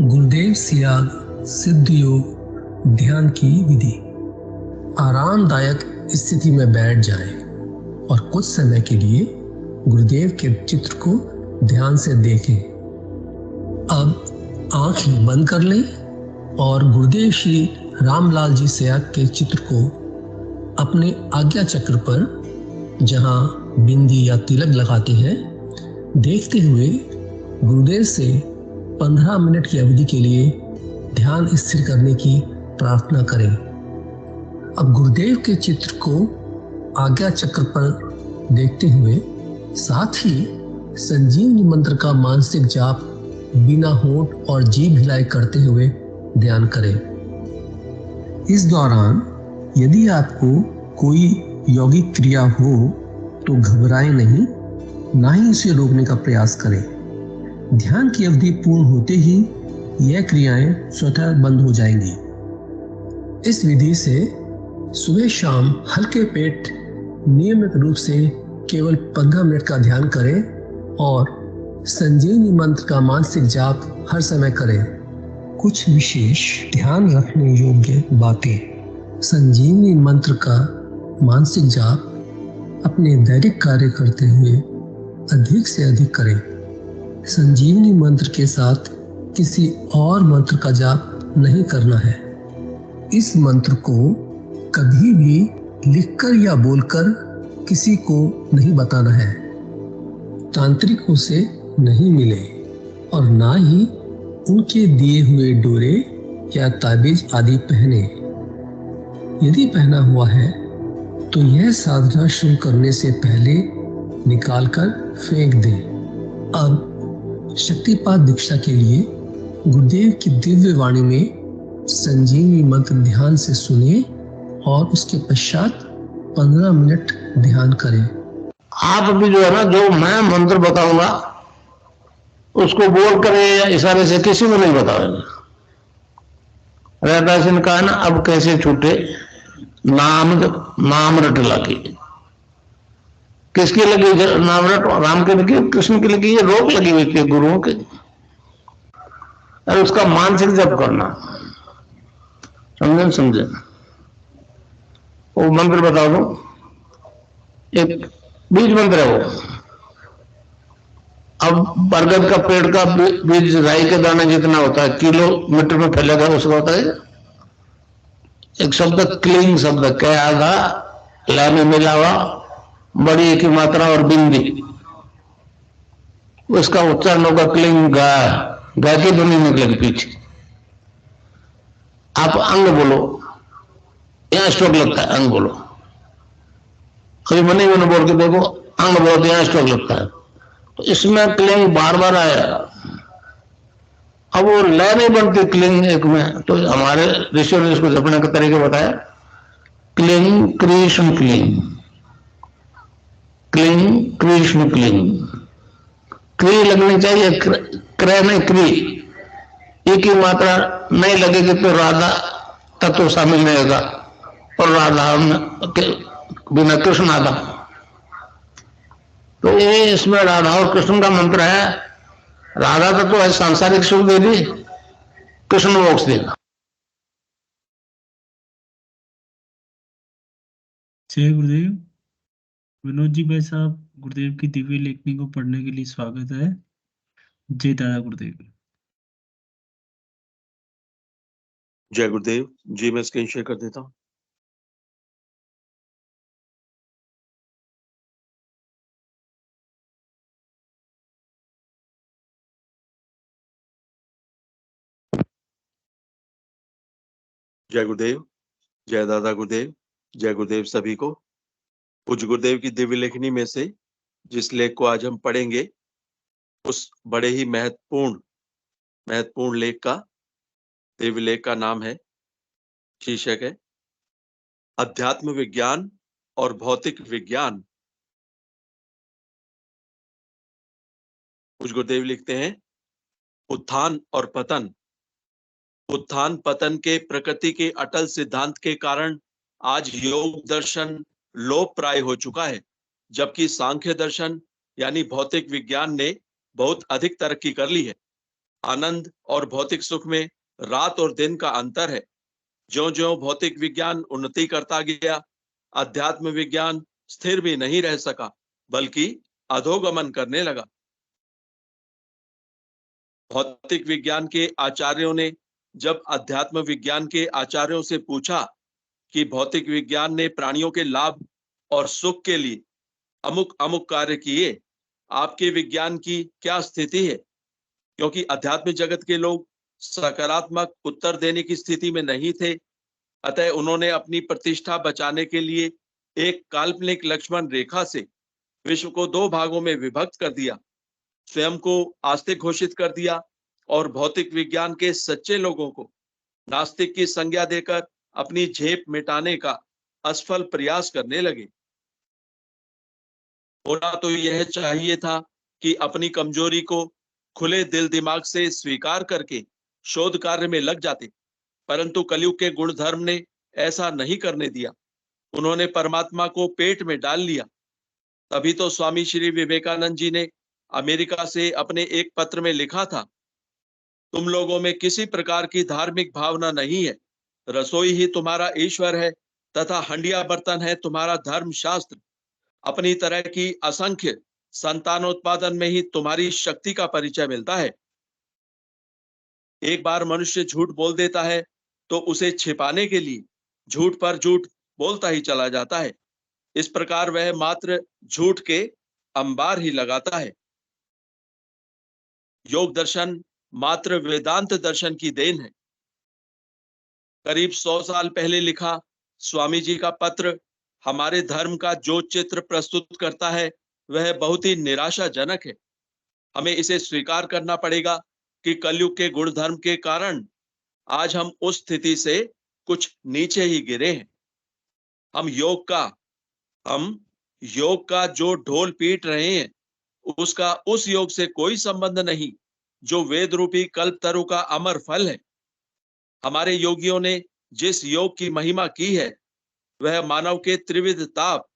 गुरुदेव सियाग सिद्ध योग ध्यान की विधि। आरामदायक स्थिति में बैठ जाएं और कुछ समय के लिए गुरुदेव के चित्र को ध्यान से देखें। अब आंख बंद कर लें और गुरुदेव श्री रामलाल जी सियाग के चित्र को अपने आज्ञा चक्र पर, जहां बिंदी या तिलक लगाते हैं, देखते हुए गुरुदेव से 15 मिनट की अवधि के लिए ध्यान स्थिर करने की प्रार्थना करें। अब गुरुदेव के चित्र को आज्ञा चक्र पर देखते हुए साथ ही संजीवनी मंत्र का मानसिक जाप बिना होंठ और जीभ हिलाए करते हुए ध्यान करें। इस दौरान यदि आपको कोई यौगिक क्रिया हो तो घबराएं नहीं, ना ही इसे रोकने का प्रयास करें। ध्यान की अवधि पूर्ण होते ही यह क्रियाएं स्वतः बंद हो जाएंगी। इस विधि से सुबह शाम हल्के पेट नियमित रूप से केवल 15 मिनट का ध्यान करें और संजीवनी मंत्र का मानसिक जाप हर समय करें। कुछ विशेष ध्यान रखने योग्य बातें। संजीवनी मंत्र का मानसिक जाप अपने दैनिक कार्य करते हुए अधिक से अधिक करें। संजीवनी मंत्र के साथ किसी और मंत्र का जाप नहीं करना है। इस मंत्र को कभी भी लिखकर या बोलकर किसी को नहीं बताना है। तांत्रिकों से नहीं मिले और ना ही उनके दिए हुए डोरे या ताबीज आदि पहने। यदि पहना हुआ है तो यह साधना शुरू करने से पहले निकालकर फेंक दें। अब शक्तिपात दीक्षा के लिए गुरुदेव की दिव्य वाणी में संजीवनी मंत्र ध्यान से सुनिए और उसके पश्चात 15 मिनट ध्यान करें। आप भी जो है ना, जो मैं मंत्र बताऊंगा उसको बोल कर या इशारे से किसी को नहीं बताओगे। रहता सिंह कहा ना, अब कैसे छूटे नाम रट लगी। किसकी लगी नाम रट? राम की लगी, कृष्ण की लगी, ये रोक लगी हुई थी गुरुओं की। और उसका मानसिक जप करना, समझे? वो मंत्र बता दो, एक बीज मंत्र है वो। अब बरगद का पेड़ का बीज राई के दाने जितना होता है, किलोमीटर में फैलेगा, उसका होता है एक शब्द क्लींग शब्द, क्या आधा ला में मिला हुआ, बड़ी की मात्रा और बिंदी, उसका उच्चारण होगा क्लींग। गा की ध्वनि निकलेगी पीछे। आप अंग बोलो, यहां स्ट्रोक लगता है, अंग बोलो। कभी मनी मैंने बोल के देखो, अंग बोलो, यहां स्ट्रोक लगता है। तो इसमें क्लिंग बार बार आया। अब वो लय नहीं बनती क्लिंग एक में, तो हमारे ऋषियों ने इसको जपने का तरीका बताया। Cling Krishna cling, cling Krishna cling. क्री लगनी चाहिए, क्रय में क्री। एक ही मात्रा नहीं लगेगी तो राधा तत्व शामिल नहीं होगा, और राधा बिना कृष्ण आधा। तो ये इसमें राधा और कृष्ण का मंत्र है। राधा तत्व है सांसारिक सुख देगी, कृष्ण मोक्ष देगा। जय गुरुदेव। विनोद जी भाई साहब, गुरुदेव की दिव्य लेखनी को पढ़ने के लिए स्वागत है। जय दादा गुरुदेव। जय गुरुदेव जी। मैं स्क्रीन शेयर कर देता हूँ। जय गुरुदेव, जय दादा गुरुदेव, जय गुरुदेव सभी को। पूज्य गुरुदेव की दिव्य लेखनी में से जिस लेख को आज हम पढ़ेंगे, उस बड़े ही महत्वपूर्ण लेख का, दिव्य लेख का नाम है, शीर्षक है अध्यात्म विज्ञान और भौतिक विज्ञान। पूज्य गुरुदेव लिखते हैं, उत्थान और पतन। उत्थान पतन के प्रकृति के अटल सिद्धांत के कारण आज योग दर्शन लोप प्राय हो चुका है, जबकि सांख्य दर्शन यानी भौतिक विज्ञान ने बहुत अधिक तरक्की कर ली है। आनंद और भौतिक सुख में रात और दिन का अंतर है। ज्यों-ज्यों भौतिक विज्ञान उन्नति करता गया, अध्यात्म विज्ञान स्थिर भी नहीं रह सका, बल्कि अधोगमन करने लगा। भौतिक विज्ञान के आचार्यों ने जब अध्यात्म विज्ञान के आचार्यों से पूछा कि भौतिक विज्ञान ने प्राणियों के लाभ और सुख के लिए अमुक अमुक कार्य किए, आपके विज्ञान की क्या स्थिति है? क्योंकि अध्यात्म जगत के लोग सकारात्मक उत्तर देने की स्थिति में नहीं थे, अतः उन्होंने अपनी प्रतिष्ठा बचाने के लिए एक काल्पनिक लक्ष्मण रेखा से विश्व को दो भागों में विभक्त कर दिया, स्वयं को आस्तिक घोषित कर दिया और भौतिक विज्ञान के सच्चे लोगों को नास्तिक की संज्ञा देकर अपनी झेप मिटाने का असफल प्रयास करने लगे। होना तो यह चाहिए था कि अपनी कमजोरी को खुले दिल दिमाग से स्वीकार करके शोध कार्य में लग जाते, परंतु कलयुग के गुण धर्म ने ऐसा नहीं करने दिया। उन्होंने परमात्मा को पेट में डाल लिया। तभी तो स्वामी श्री विवेकानंद जी ने अमेरिका से अपने एक पत्र में लिखा था, तुम लोगों में किसी प्रकार की धार्मिक भावना नहीं है, रसोई ही तुम्हारा ईश्वर है तथा हंडिया बर्तन है तुम्हारा धर्म शास्त्र। अपनी तरह की असंख्य संतानोत्पादन में ही तुम्हारी शक्ति का परिचय मिलता है। एक बार मनुष्य झूठ बोल देता है तो उसे छिपाने के लिए झूठ पर झूठ बोलता ही चला जाता है। इस प्रकार वह मात्र झूठ के अंबार ही लगाता है। योग दर्शन मात्र वेदांत दर्शन की देन है। करीब 100 साल पहले लिखा स्वामी जी का पत्र हमारे धर्म का जो चित्र प्रस्तुत करता है वह बहुत ही निराशाजनक है। हमें इसे स्वीकार करना पड़ेगा कि कलयुग के गुण धर्म के कारण आज हम उस स्थिति से कुछ नीचे ही गिरे हैं। हम योग का जो ढोल पीट रहे हैं उसका उस योग से कोई संबंध नहीं जो वेद रूपी कल्पतरु का अमर फल है। हमारे योगियों ने जिस योग की महिमा की है वह मानव के त्रिविध ताप,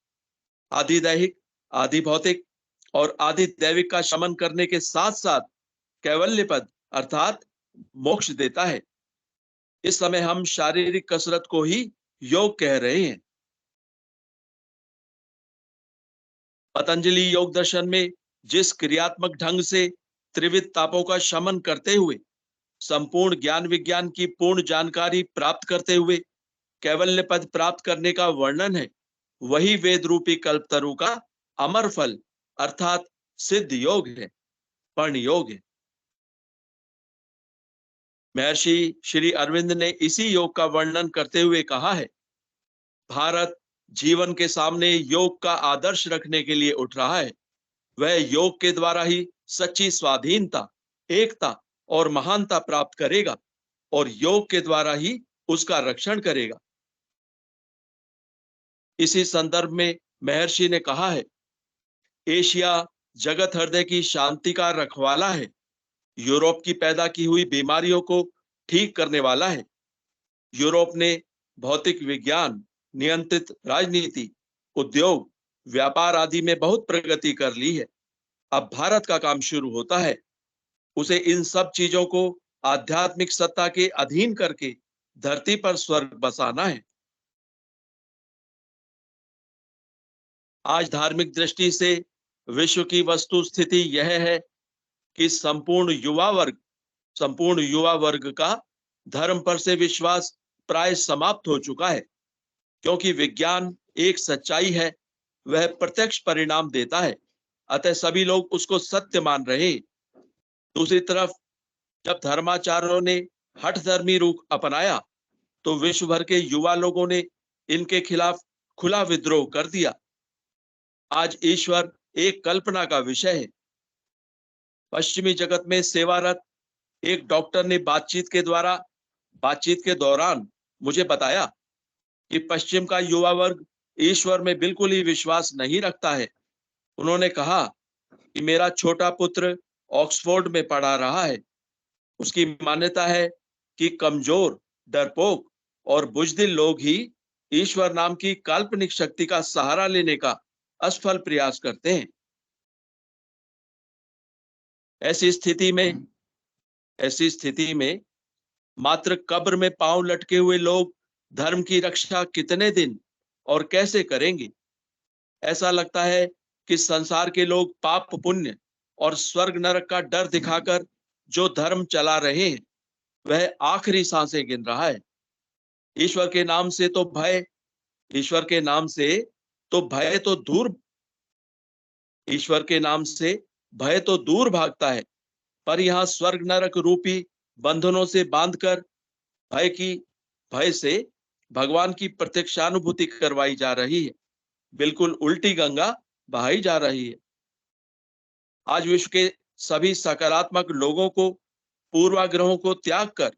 आदि दैहिक, आदि भौतिक और आदि दैविक का शमन करने के साथ साथ कैवल्य पद अर्थात मोक्ष देता है। इस समय हम शारीरिक कसरत को ही योग कह रहे हैं। पतंजलि योग दर्शन में जिस क्रियात्मक ढंग से त्रिविध तापों का शमन करते हुए संपूर्ण ज्ञान विज्ञान की पूर्ण जानकारी प्राप्त करते हुए कैवल्य पद प्राप्त करने का वर्णन है, वही वेद रूपी कल्पतरु का अमर फल अर्थात सिद्ध योग है, पर्ण योग है। महर्षि श्री अरविंद ने इसी योग का वर्णन करते हुए कहा है, भारत जीवन के सामने योग का आदर्श रखने के लिए उठ रहा है। वह योग के द्वारा ही सच्ची स्वाधीनता, एकता और महानता प्राप्त करेगा और योग के द्वारा ही उसका रक्षण करेगा। इसी संदर्भ में महर्षि ने कहा है, एशिया जगत हृदय की शांति का रखवाला है, यूरोप की पैदा की हुई बीमारियों को ठीक करने वाला है। यूरोप ने भौतिक विज्ञान, नियंत्रित राजनीति, उद्योग, व्यापार आदि में बहुत प्रगति कर ली है। अब भारत का काम शुरू होता है। उसे इन सब चीजों को आध्यात्मिक सत्ता के अधीन करके धरती पर स्वर्ग बसाना है। आज धार्मिक दृष्टि से विश्व की वस्तु स्थिति यह है कि संपूर्ण युवा वर्ग का धर्म पर से विश्वास प्राय समाप्त हो चुका है, क्योंकि विज्ञान एक सच्चाई है, वह प्रत्यक्ष परिणाम देता है, अतः सभी लोग उसको सत्य मान रहे। दूसरी तरफ जब धर्माचार्यों ने हठधर्मी रूप अपनाया तो विश्व भर के युवा लोगों ने इनके खिलाफ खुला विद्रोह कर दिया। आज ईश्वर एक कल्पना का विषय है। पश्चिमी जगत में सेवारत एक डॉक्टर ने बातचीत के दौरान मुझे बताया कि पश्चिम का युवा वर्ग ईश्वर में बिल्कुल ही विश्वास नहीं रखता है। उन्होंने कहा कि मेरा छोटा पुत्र ऑक्सफोर्ड में पढ़ा रहा है। उसकी मान्यता है कि कमजोर, डरपोक और बुजदिल लोग ही ईश्वर नाम की काल्पनिक शक्ति का सहारा लेने का असफल प्रयास करते हैं। ऐसी स्थिति में ऐसी स्थिति में मात्र कब्र में पांव लटके हुए लोग धर्म की रक्षा कितने दिन और कैसे करेंगे? ऐसा लगता है कि संसार के लोग पाप पुण्य और स्वर्ग नरक का डर दिखाकर जो धर्म चला रहे हैं वह आखिरी सांसें गिन रहा है। ईश्वर के नाम से तो भय ईश्वर के नाम से तो भय तो दूर ईश्वर के नाम से भय तो दूर भागता है, पर यहाँ स्वर्ग नरक रूपी बंधनों से बांधकर भय से भगवान की प्रत्यक्षानुभूति करवाई जा रही है। बिल्कुल उल्टी गंगा बहाई जा रही है। आज विश्व के सभी सकारात्मक लोगों को पूर्वाग्रहों को त्याग कर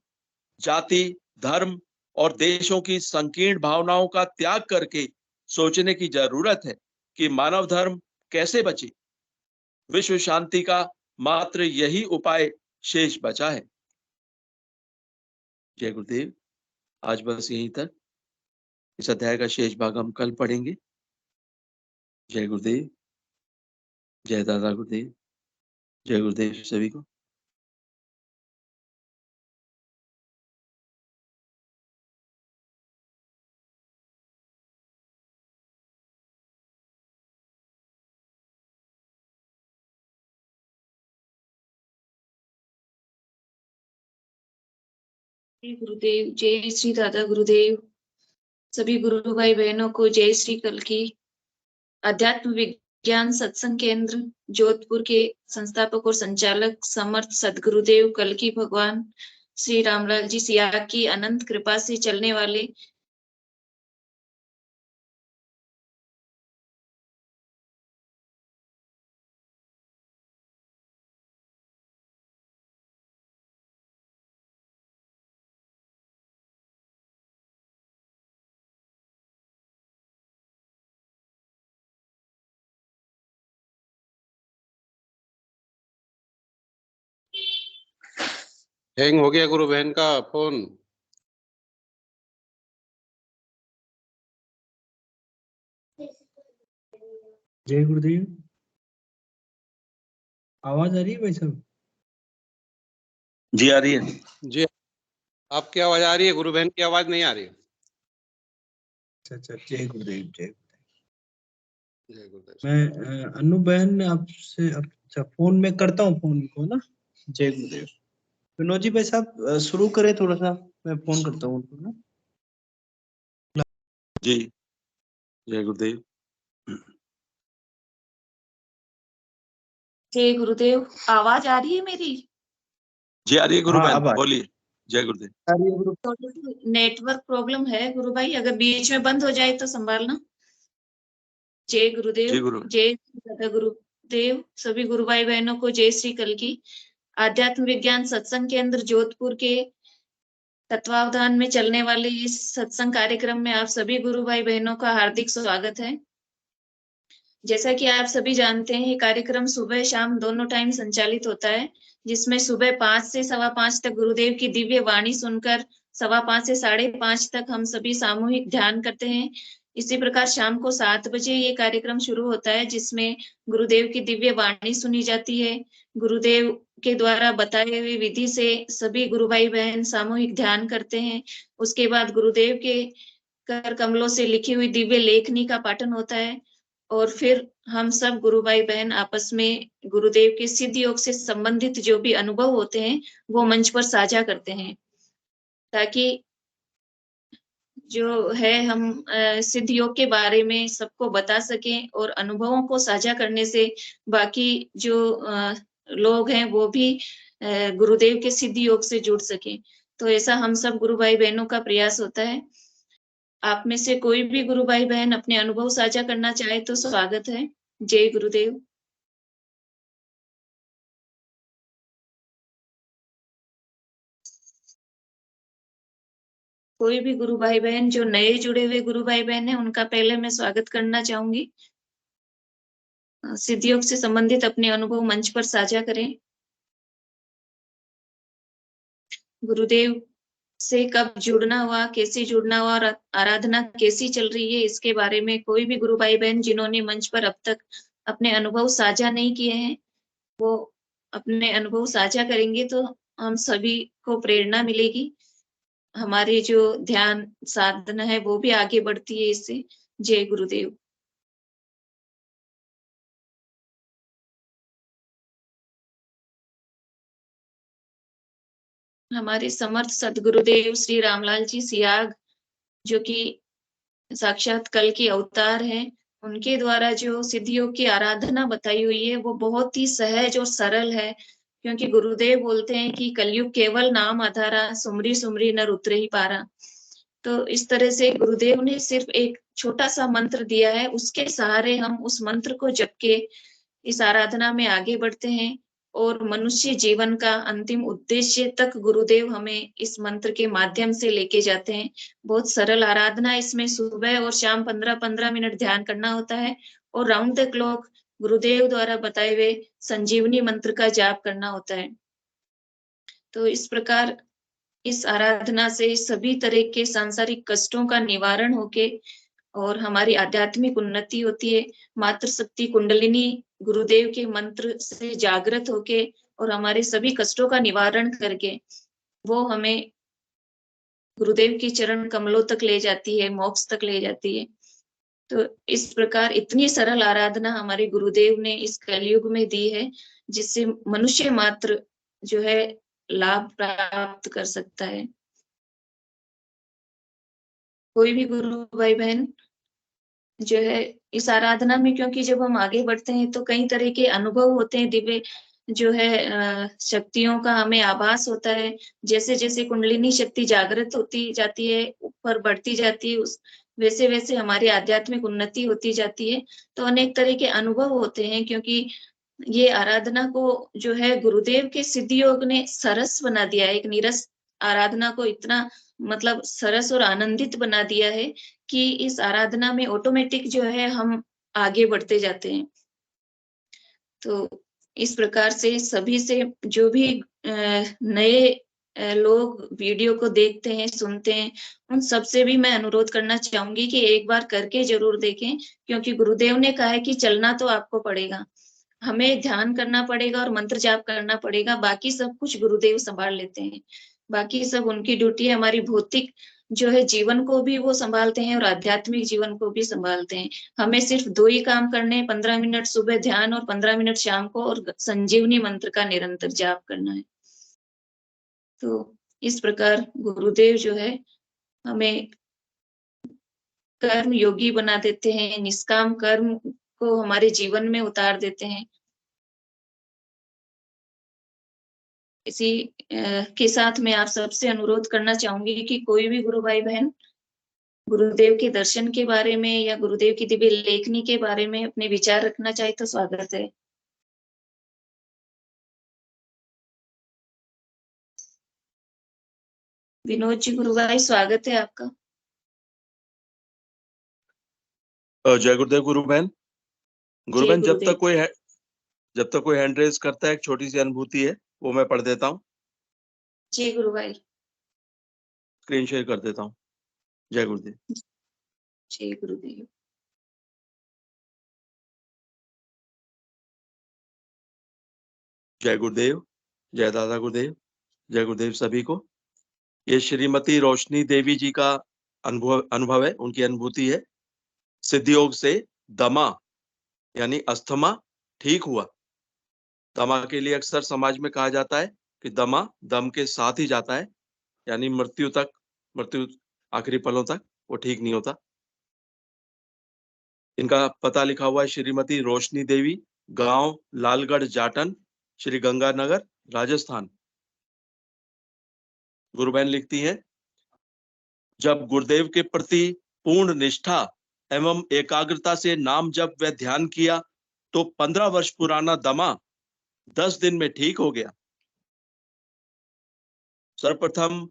जाति, धर्म और देशों की संकीर्ण भावनाओं का त्याग करके सोचने की जरूरत है कि मानव धर्म कैसे बचे। विश्व शांति का मात्र यही उपाय शेष बचा है। जय गुरुदेव। आज बस यहीं तक। इस अध्याय का शेष भाग हम कल पढ़ेंगे। जय गुरुदेव। जय दादा गुरुदेव। जय गुरुदेव सभी को। गुरुदेव। जय श्री दादा गुरुदेव। सभी गुरु भाई बहनों को जय श्री कल की। अध्यात्म विज्ञान सत्संग केंद्र जोधपुर के संस्थापक और संचालक समर्थ सदगुरुदेव कल की भगवान श्री रामलाल जी सियाग की अनंत कृपा से चलने वाले हैंग हो गया गुरु बहन का फोन। जय गुरुदेव। आवाज आ रही है भाई साहब? जी आ रही है। जी आपकी आवाज आ रही है, गुरु बहन की आवाज नहीं आ रही है। अच्छा, जय गुरुदेव। जय जय गुरुदेव। मैं अनु बहन आपसे अच्छा फोन में करता हूँ फोन को ना। जय गुरुदेव। विनोद जी भाई साहब शुरू करें थोड़ा सा, मैं फोन करता हूँ उनको ना। जी जय गुरुदेव। जय गुरुदेव। आवाज आ रही है मेरी? जी आ रही है गुरु हाँ, बहन, अब आ बोलिए। जय गुरुदेव। रही है गुरु। नेटवर्क प्रॉब्लम है गुरु भाई, अगर बीच में बंद हो जाए तो संभालना। जय गुरुदेव। जी गुरु। जय दादा गुरुदेव। सभी गुरु भाई बहनों को जय श्री कल की। आध्यात्म विज्ञान सत्संग केंद्र जोधपुर के तत्वावधान में चलने वाले इस सत्संग कार्यक्रम में आप सभी गुरु भाई बहनों का हार्दिक स्वागत है। जैसा कि आप सभी जानते हैं, ये कार्यक्रम सुबह शाम दोनों टाइम संचालित होता है, जिसमें सुबह 5 से 5:15 तक गुरुदेव की दिव्य वाणी सुनकर 5:15 से 5:30 तक हम सभी सामूहिक ध्यान करते हैं। इसी प्रकार शाम को 7 बजे ये कार्यक्रम शुरू होता है, जिसमें गुरुदेव की दिव्य वाणी सुनी जाती है। गुरुदेव के द्वारा बताए हुए विधि से सभी गुरु भाई बहन सामूहिक ध्यान करते हैं। उसके बाद गुरुदेव के कर कमलों से लिखी हुई दिव्य लेखनी का पाठन होता है, और फिर हम सब गुरु भाई बहन आपस में गुरुदेव के सिद्ध योग से संबंधित जो भी अनुभव होते हैं वो मंच पर साझा करते हैं, ताकि जो है हम सिद्ध योग के बारे में सबको बता सकें, और अनुभवों को साझा करने से बाकी जो लोग हैं वो भी गुरुदेव के सिद्ध योग से जुड़ सकें। तो ऐसा हम सब गुरु भाई बहनों का प्रयास होता है। आप में से कोई भी गुरु भाई बहन अपने अनुभव साझा करना चाहे तो स्वागत है। जय गुरुदेव। कोई भी गुरु भाई बहन जो नए जुड़े हुए गुरु भाई बहन हैं, उनका पहले मैं स्वागत करना चाहूंगी। सिद्ध योग से संबंधित अपने अनुभव मंच पर साझा करें। गुरुदेव से कब जुड़ना हुआ, कैसे जुड़ना हुआ और आराधना कैसी चल रही है, इसके बारे में कोई भी गुरु भाई बहन जिन्होंने मंच पर अब तक अपने अनुभव साझा नहीं किए हैं, वो अपने अनुभव साझा करेंगे तो हम सभी को प्रेरणा मिलेगी। हमारी जो ध्यान साधना है वो भी आगे बढ़ती है इससे। जय गुरुदेव। हमारे समर्थ सदगुरुदेव श्री रामलाल जी सियाग, जो कि साक्षात कल के अवतार हैं, उनके द्वारा जो सिद्धियों की आराधना बताई हुई है वो बहुत ही सहज और सरल है। क्योंकि गुरुदेव बोलते हैं कि कलयुग केवल नाम आधारा, सुमरी सुमरी नर उतरे ही पारा। तो इस तरह से गुरुदेव ने सिर्फ एक छोटा सा मंत्र दिया है, उसके सहारे हम उस मंत्र को जप के इस आराधना में आगे बढ़ते हैं और मनुष्य जीवन का अंतिम उद्देश्य तक गुरुदेव हमें इस मंत्र के माध्यम से लेके जाते हैं। बहुत सरल आराधना, इसमें सुबह और शाम 15-15 मिनट ध्यान करना होता है और राउंड द क्लॉक गुरुदेव द्वारा बताए हुए संजीवनी मंत्र का जाप करना होता है। तो इस प्रकार इस आराधना से सभी तरह के सांसारिक कष्टों का निवारण होके और हमारी आध्यात्मिक उन्नति होती है। मातृशक्ति कुंडलिनी गुरुदेव के मंत्र से जागृत होके और हमारे सभी कष्टों का निवारण करके वो हमें गुरुदेव के चरण कमलों तक ले जाती है, मोक्ष तक ले जाती है। तो इस प्रकार इतनी सरल आराधना हमारे गुरुदेव ने इस कलयुग में दी है, जिससे मनुष्य मात्र जो है लाभ प्राप्त कर सकता है। कोई भी गुरु भाई बहन जो है इस आराधना में, क्योंकि जब हम आगे बढ़ते हैं तो कई तरह के अनुभव होते हैं, दिव्य जो है शक्तियों का हमें आभास होता है। जैसे जैसे कुंडलिनी शक्ति जागृत होती जाती है, ऊपर बढ़ती जाती है, उस वैसे वैसे हमारी आध्यात्मिक उन्नति होती जाती है। तो अनेक तरह के अनुभव होते हैं, क्योंकि ये आराधना को जो है गुरुदेव के सिद्धि योग ने सरस बना दिया है। एक नीरस आराधना को इतना मतलब सरस और आनंदित बना दिया है कि इस आराधना में ऑटोमेटिक जो है हम आगे बढ़ते जाते हैं। तो इस प्रकार से सभी से जो भी नए लोग वीडियो को देखते हैं, सुनते हैं, उन सबसे भी मैं अनुरोध करना चाहूंगी कि एक बार करके जरूर देखें, क्योंकि गुरुदेव ने कहा है कि चलना तो आपको पड़ेगा, हमें ध्यान करना पड़ेगा और मंत्र जाप करना पड़ेगा, बाकी सब कुछ गुरुदेव संभाल लेते हैं। बाकी सब उनकी ड्यूटी है। हमारी भौतिक जो है जीवन को भी वो संभालते हैं और आध्यात्मिक जीवन को भी संभालते हैं। हमें सिर्फ 2 ही काम करने हैं, 15 मिनट सुबह ध्यान और 15 मिनट शाम को, और संजीवनी मंत्र का निरंतर जाप करना है। तो इस प्रकार गुरुदेव जो है हमें कर्म योगी बना देते हैं, निष्काम कर्म को हमारे जीवन में उतार देते हैं। इसी के साथ मैं आप सबसे अनुरोध करना चाहूंगी कि कोई भी गुरु भाई बहन गुरुदेव के दर्शन के बारे में या गुरुदेव की दिव्य लेखनी के बारे में अपने विचार रखना चाहे तो स्वागत है। विनोद जी गुरु भाई, स्वागत है आपका। जय गुरुदेव गुरु बहन। गुरु जय बहन, जब गुरुदेव। तक कोई हैंड रेज करता है, एक छोटी सी अनुभूति है, वो मैं पढ़ देता हूँ, जय गुरु भाई। स्क्रीन शेयर कर देता हूँ। जय गुरुदेव। जय गुरुदेव। जय गुरुदेव, जय दादा गुरुदेव, जय गुरुदेव सभी को। ये श्रीमती रोशनी देवी जी का अनुभव है, उनकी अनुभूति है। सिद्धि योग से दमा यानी अस्थमा ठीक हुआ। दमा के लिए अक्सर समाज में कहा जाता है कि दमा दम के साथ ही जाता है, यानी मृत्यु आखिरी पलों तक वो ठीक नहीं होता। इनका पता लिखा हुआ है श्रीमती रोशनी देवी, गांव लालगढ़ जाटन, श्री गंगानगर, राजस्थान। गुरु बहन लिखती हैं, जब गुरुदेव के प्रति पूर्ण निष्ठा एवं एकाग्रता से नाम जप व ध्यान किया तो 15 वर्ष पुराना दमा 10 दिन में ठीक हो गया। सर्वप्रथम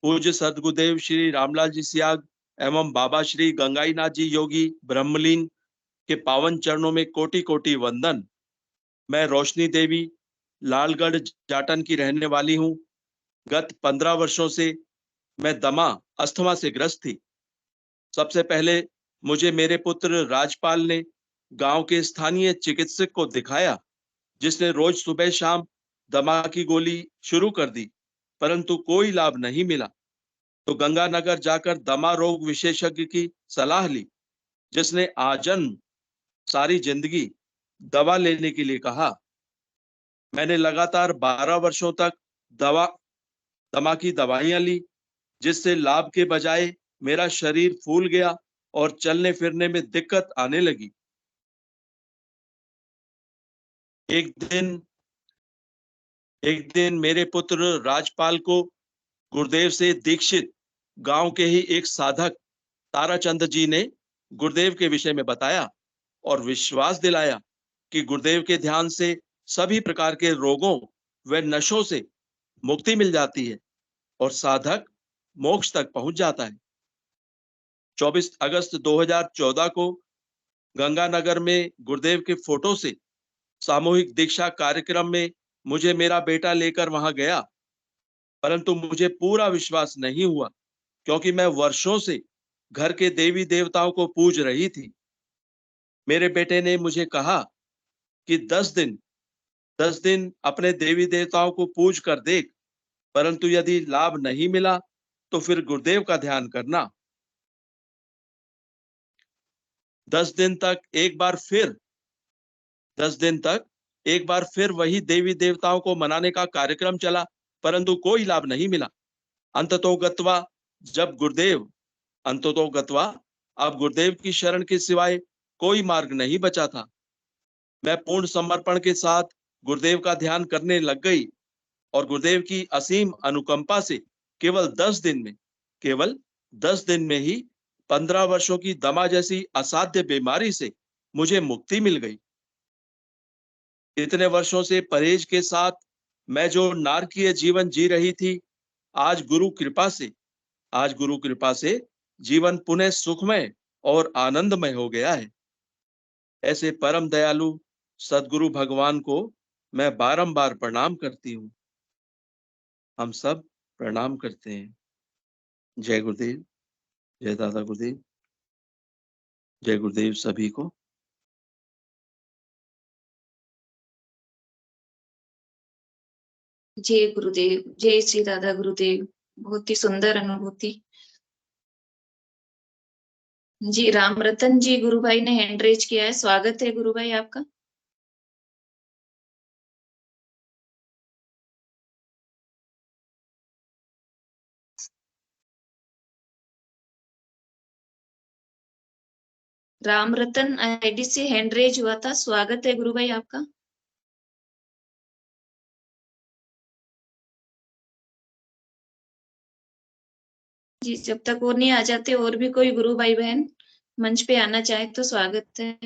पूज्य सदगुरुदेव श्री रामलाल जी सियाग एवं बाबा श्री गंगाईनाथ जी योगी ब्रह्मलीन के पावन चरणों में कोटि कोटि वंदन। मैं रोशनी देवी लालगढ़ जाटन की रहने वाली हूँ। गत 15 वर्षों से मैं दमा अस्थमा से ग्रस्त थी। सबसे पहले मुझे मेरे पुत्र राजपाल ने गांव के स्थानीय चिकित्सक को दिखाया, जिसने रोज सुबह शाम दमा की गोली शुरू कर दी, परंतु कोई लाभ नहीं मिला। तो गंगानगर जाकर दमा रोग विशेषज्ञ की सलाह ली, जिसने आजन्म सारी जिंदगी दवा लेने के लिए कहा। मैंने लगातार 12 वर्षों तक दमा की दवाइयां ली, जिससे लाभ के बजाय मेरा शरीर फूल गया और चलने फिरने में दिक्कत आने लगी। एक दिन मेरे पुत्र राजपाल को गुरुदेव से दीक्षित गांव के ही एक साधक ताराचंद जी ने गुरुदेव के विषय में बताया और विश्वास दिलाया कि गुरुदेव के ध्यान से सभी प्रकार के रोगों व नशों से मुक्ति मिल जाती है और साधक मोक्ष तक पहुंच जाता है। 24 अगस्त 2014 को गंगानगर में गुरुदेव के फोटो से सामूहिक दीक्षा कार्यक्रम में मुझे मेरा बेटा लेकर वहां गया, परंतु मुझे पूरा विश्वास नहीं हुआ, क्योंकि मैं वर्षों से घर के देवी देवताओं को पूज रही थी। मेरे बेटे ने मुझे कहा कि 10 दिन अपने देवी देवताओं को पूज कर देख, परंतु यदि लाभ नहीं मिला तो फिर गुरुदेव का ध्यान करना। 10 दिन तक एक बार फिर वही देवी देवताओं को मनाने का कार्यक्रम चला, परंतु कोई लाभ नहीं मिला। अंततोगत्वा अब गुरुदेव की शरण के सिवाय कोई मार्ग नहीं बचा था। मैं पूर्ण समर्पण के साथ गुरुदेव का ध्यान करने लग गई और गुरुदेव की असीम अनुकंपा से केवल 10 दिन में ही 15 वर्षों की दमा जैसी असाध्य बीमारी से मुझे मुक्ति मिल गई। इतने वर्षों से परहेज के साथ मैं जो नारकीय जीवन जी रही थी, आज गुरु कृपा से जीवन पुनः सुखमय और आनंदमय हो गया है। ऐसे परम दयालु सद्गुरु भगवान को मैं बारंबार प्रणाम करती हूँ। हम सब प्रणाम करते हैं। जय गुरुदेव, जय दादा गुरुदेव, जय गुरुदेव सभी को। जय गुरुदेव, जय श्री दादा गुरुदेव। बहुत ही सुंदर अनुभूति। जी राम रतन जी गुरु भाई ने हैंड रेज किया है। स्वागत है गुरु भाई आपका। राम रतन आईडी से हैंड रेज हुआ था। स्वागत है गुरु भाई आपका। जी जब तक वो नहीं आ जाते, और भी कोई गुरु भाई बहन मंच पे आना चाहे तो स्वागत है।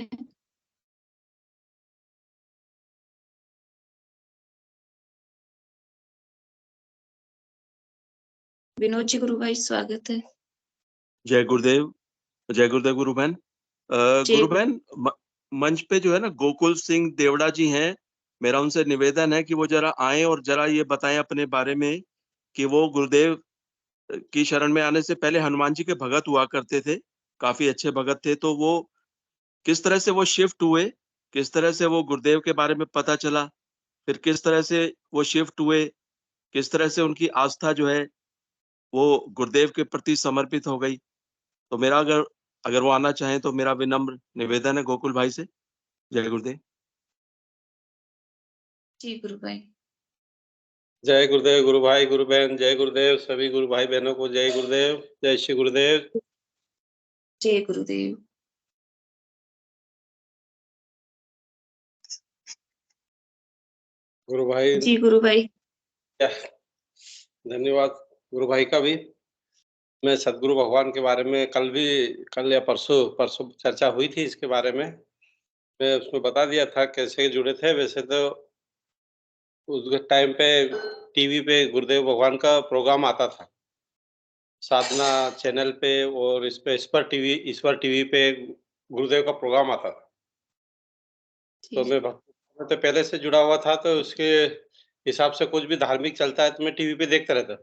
विनोद जी गुरु भाई स्वागत है। जय गुरुदेव, जय गुरुदेव गुरु बहन। गुरु बहन मंच पे जो है ना गोकुल सिंह देवड़ा जी हैं, मेरा उनसे निवेदन है कि वो जरा आए और जरा ये बताएं अपने बारे में कि वो गुरुदेव की शरण में आने से पहले हनुमान जी के भगत हुआ करते थे, काफी अच्छे भगत थे। तो वो किस तरह से वो शिफ्ट हुए, किस तरह से वो गुरुदेव के बारे में पता चला, फिर किस तरह से वो शिफ्ट हुए, किस तरह से उनकी आस्था जो है वो गुरुदेव के प्रति समर्पित हो गई। तो मेरा अगर वो आना चाहें तो मेरा विनम्र निवेदन है गोकुल भाई से। जय गुरुदेव। जी गुरु भाई। जय गुरुदेव गुरु भाई गुरु बहन, जय गुरुदेव सभी गुरु भाई बहनों को जय गुरुदेव, जय श्री गुरुदेव। जय गुरुदेव। गुरु भाई जी गुरु भाई। धन्यवाद गुरु भाई का भी। मैं सदगुरु भगवान के बारे में कल या परसों चर्चा हुई थी इसके बारे में। मैं उसमें बता दिया था कैसे जुड़े थे। वैसे तो उस टाइम पे टीवी पे गुरुदेव भगवान का प्रोग्राम आता था, साधना चैनल पे, और इस पे ईश्वर टीवी पे गुरुदेव का प्रोग्राम आता था। तो मैं भक्ति में तो पहले से जुड़ा हुआ था, तो उसके हिसाब से कुछ भी धार्मिक चलता है तो मैं टीवी पे देखता रहता।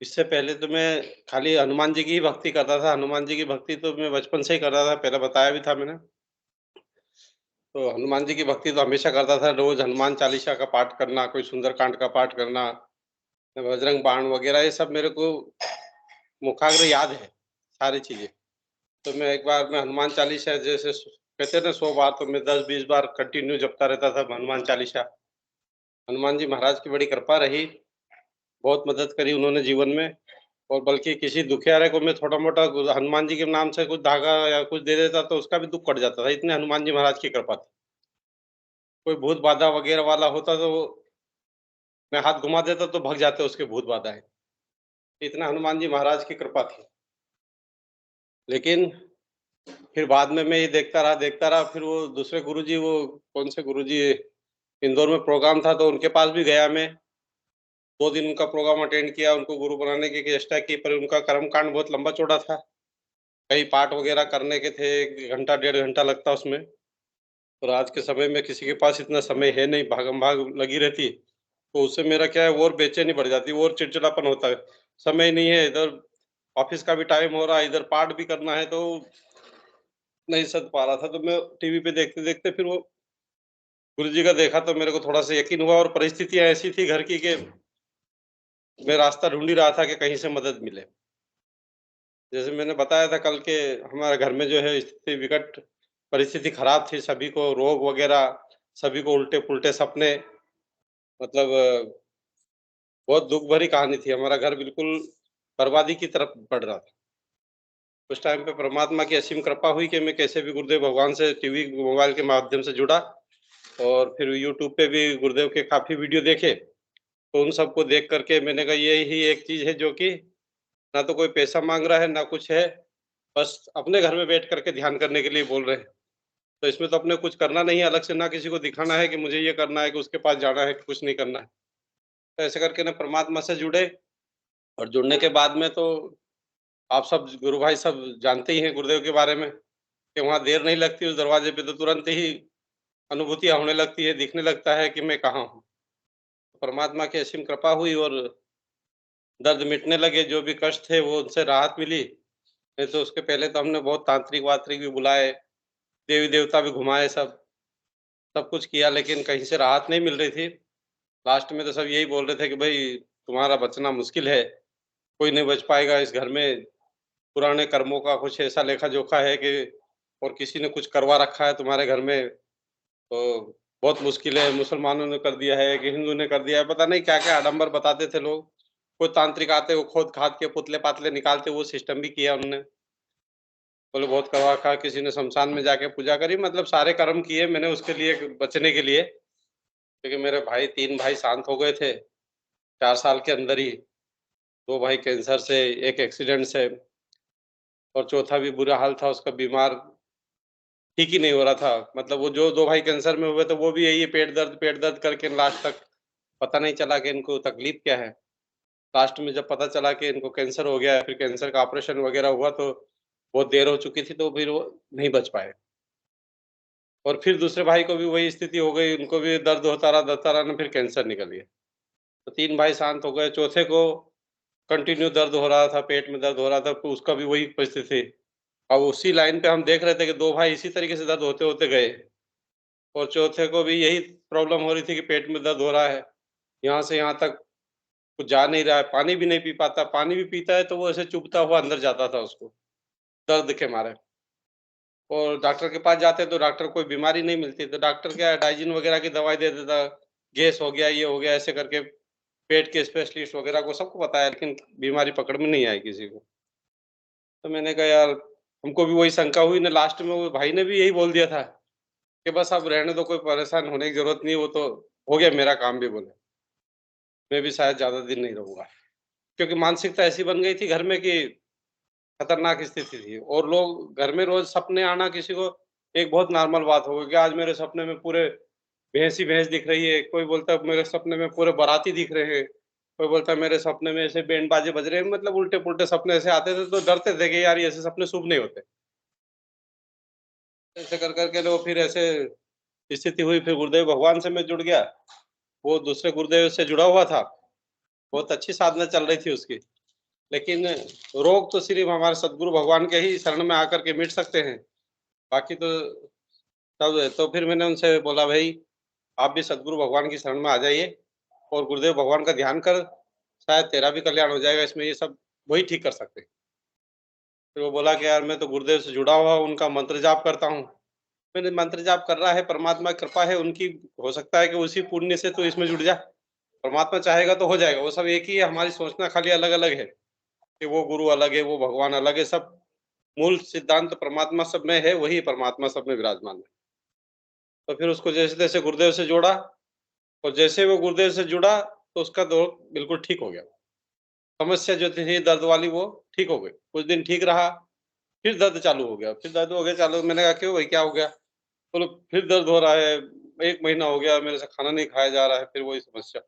इससे पहले तो मैं खाली हनुमान जी की ही भक्ति करता था। हनुमान जी की भक्ति तो मैं बचपन से ही करता था, पहले बताया भी था मैंने। तो हनुमान जी की भक्ति तो हमेशा करता था, रोज हनुमान चालीसा का पाठ करना, कोई सुंदरकांड का पाठ करना, बजरंग बाण वगैरह, ये सब मेरे को मुखाग्र याद है सारी चीजें। तो मैं एक बार मैं हनुमान चालीसा जैसे कहते हैं ना 100 बार, तो मैं 10-20 बार कंटिन्यू जपता रहता था हनुमान चालीसा। हनुमान जी महाराज की बड़ी कृपा रही, बहुत मदद करी उन्होंने जीवन में। और बल्कि किसी दुखियारे को मैं छोटा-मोटा हनुमान जी के नाम से कुछ धागा या कुछ दे देता तो उसका भी दुःख कट जाता था, इतने हनुमान जी महाराज की कृपा थी। कोई भूत बाधा वगैरह वाला होता तो मैं हाथ घुमा देता तो भाग जाते उसके भूत बाधाएँ। इतना हनुमान जी महाराज की कृपा थी। लेकिन फिर बाद में मैं ये देखता रहा, फिर वो दूसरे गुरुजी, वो कौन से गुरुजी, इंदौर में प्रोग्राम था तो उनके पास भी गया मैं। 2 दिन उनका प्रोग्राम अटेंड किया, उनको गुरु बनाने की चेष्टा की, पर उनका कर्मकांड बहुत लंबा-चौड़ा था। कई पाठ वगैरह करने के थे, 1 घंटा, 1.5 घंटा लगता उसमें। और आज के समय में किसी के पास इतना समय है नहीं, भागम-भाग लगी रहती। तो उससे मेरा क्या है, और बेचैनी बढ़ जाती है, और चिड़चिड़ापन होता है। समय नहीं है, इधर ऑफ़िस का भी टाइम हो रहा है, इधर पाठ भी करना है, तो नहीं सध पा रहा था। तो मैं टीवी पे देखते-देखते फिर वो गुरुजी का देखा तो मेरे को थोड़ा-सा यकीन हुआ, और परिस्थितियाँ ऐसी थी घर की कि मैं रास्ता ढूँढ ही रहा था कि कहीं से मदद मिले। जैसे मैंने बताया था कल के, हमारे घर में जो है स्थिति विकट, परिस्थिति खराब थी, सभी को रोग वगैरह, सभी को उल्टे-पुल्टे सपने, मतलब बहुत दुःख भरी कहानी थी। हमारा घर बिल्कुल बर्बादी की तरफ बढ़ रहा था। उस टाइम पे परमात्मा की असीम कृपा हुई कि मैं कैसे भी गुरुदेव भगवान से टीवी, मोबाइल के माध्यम से जुड़ा, और फिर यूट्यूब पे भी गुरुदेव के काफ़ी वीडियो देखे। तो उन सबको देख कर के मैंने कहा यही एक चीज़ है जो कि ना तो कोई पैसा माँग रहा है, ना कुछ है, बस अपने घर में बैठ कर के ध्यान करने के लिए बोल रहे हैं। तो इसमें तो अपने कुछ करना नहीं है अलग से, ना किसी को दिखाना है कि मुझे ये करना है, कि उसके पास जाना है, कि कुछ नहीं करना है। तो ऐसे करके ना परमात्मा से जुड़े, और जुड़ने के बाद में तो आप सब गुरु भाई सब जानते ही हैं गुरुदेव के बारे में, कि वहाँ देर नहीं लगती, उस दरवाजे पे तो तुरंत ही अनुभूतियाँ होने लगती है, दिखने लगता है कि मैं कहाँ हूँ। परमात्मा की असीम कृपा हुई और दर्द मिटने लगे, जो भी कष्ट थे वो उनसे राहत मिली। नहीं तो उसके पहले तो हमने बहुत तांत्रिक-वांत्रिक भी बुलाए, देवी-देवता भी घुमाए, सब कुछ किया, लेकिन कहीं से राहत नहीं मिल रही थी। लास्ट में तो सब यही बोल रहे थे कि भई तुम्हारा बचना मुश्किल है, कोई नहीं बच पाएगा इस घर में, पुराने कर्मों का कुछ ऐसा लेखा-जोखा है कि, और किसी ने कुछ करवा रखा है तुम्हारे घर में, तो बहुत मुश्किल है, मुसलमानों ने कर दिया है कि हिंदू ने कर दिया है, पता नहीं क्या-क्या आडंबर बताते थे लोग। कोई तांत्रिक आते, वो खोद-खाद के पुतले-पातले निकालते, वो सिस्टम भी किया उन्होंने। बोले बहुत करवा रखा, किसी ने शमशान में जाके पूजा करी, मतलब सारे कर्म किए मैंने उसके लिए, बचने के लिए। क्योंकि मेरे भाई 3 भाई शांत हो गए थे, 4 साल के अंदर ही। 2 भाई कैंसर से, 1 एक्सीडेंट से, और चौथा भी बुरा हाल था उसका, बीमार, ठीक ही नहीं हो रहा था। मतलब वो जो 2 भाई कैंसर में हुए थे वो भी यही पेट दर्द करके लास्ट तक पता नहीं चला कि इनको तकलीफ क्या है। लास्ट में जब पता चला कि इनको कैंसर हो गया है, फिर कैंसर का ऑपरेशन वगैरह हुआ तो बहुत देर हो चुकी थी, तो फिर वो नहीं बच पाए। और फिर दूसरे भाई को भी वही स्थिति हो गई, उनको भी दर्द होता रहा ना, फिर कैंसर निकल गया। तो 3 भाई शांत हो गए, चौथे को कंटिन्यू दर्द हो रहा था, पेट में दर्द हो रहा था, तो उसका भी वही परिस्थिति। अब उसी लाइन पे हम देख रहे थे कि 2 भाई इसी तरीके से दर्द होते-होते गए, और चौथे को भी यही प्रॉब्लम हो रही थी कि पेट में दर्द हो रहा है, यहाँ से यहाँ तक कुछ जा नहीं रहा है, पानी भी नहीं पी पाता, पानी भी पीता है तो वो ऐसे चुभता हुआ अंदर जाता था उसको, दर्द के मारे। और डॉक्टर के पास जाते तो डॉक्टर कोई बीमारी नहीं मिलती, तो डॉक्टर क्या है डाइजीन वगैरह की दवाई दे देता, गैस हो गया, ये हो गया, ऐसे करके पेट के स्पेशलिस्ट वगैरह को सबको बताया, लेकिन बीमारी पकड़ में नहीं आई किसी को। तो मैंने कहा यार, हमको भी वही शंका हुई ना, लास्ट में वो भाई ने भी यही बोल दिया था कि बस अब रहने दो, कोई परेशान होने की ज़रूरत नहीं है, वो तो हो गया मेरा काम भी बोले। मैं भी शायद ज़्यादा दिन नहीं रहूँगा। क्योंकि मानसिकता ऐसी बन गई थी घर में कि खतरनाक स्थिति थी, और लोग घर में रोज़ सपने आना किसी को एक बहुत नॉर्मल बात हो गई कि आज मेरे सपने में पूरे भैंस ही भैंस दिख रही है, कोई बोलता है मेरे सपने में पूरे बाराती दिख रहे हैं, कोई बोलता है मेरे सपने में ऐसे बैंड बाजे बज रहे हैं, मतलब उल्टे-पुल्टे सपने ऐसे आते थे, तो डरते थे कि यार ये ऐसे सपने शुभ नहीं होते। ऐसे कर के तो फिर ऐसे स्थिति हुई, फिर गुरुदेव भगवान से मैं जुड़ गया, वो दूसरे गुरुदेव से जुड़ा हुआ था, बहुत अच्छी साधना चल रही थी उसकी। लेकिन रोग तो सिर्फ़ हमारे सद्गुरु भगवान के ही शरण में आकर के मिट सकते हैं, बाकी तो तब तो फिर मैंने उनसे बोला, भाई आप भी सदगुरु भगवान की शरण में आ जाइए और गुरुदेव भगवान का ध्यान कर, शायद तेरा भी कल्याण हो जाएगा, इसमें ये सब वही ठीक कर सकते हैं। फिर वो बोला कि यार मैं तो गुरुदेव से जुड़ा हुआ, उनका मंत्र जाप करता हूँ। मैंने मंत्र जाप कर रहा है, परमात्मा की कृपा है उनकी, हो सकता है कि उसी पुण्य से तो इसमें जुड़ जा। परमात्मा चाहेगा तो हो जाएगा, वो सब एक ही है, हमारी सोचना खाली अलग-अलग है कि वो गुरु अलग है, वो भगवान अलग है, सब मूल सिद्धांत तो परमात्मा सब में है, वही परमात्मा सब में विराजमान है। तो फिर उसको जैसे-तैसे गुरुदेव से जोड़ा और जैसे वो गुरुदेव से जुड़ा तो उसका दौर बिल्कुल ठीक हो गया। समस्या जो थी दर्द वाली वो ठीक हो गई। कुछ दिन ठीक रहा, फिर दर्द चालू हो गया, फिर दर्द हो गया चालू। मैंने कहा क्यों भाई क्या हो गया? बोले फिर दर्द हो रहा है, 1 महीना हो गया मेरे से खाना नहीं खाया जा रहा है, फिर वही समस्या।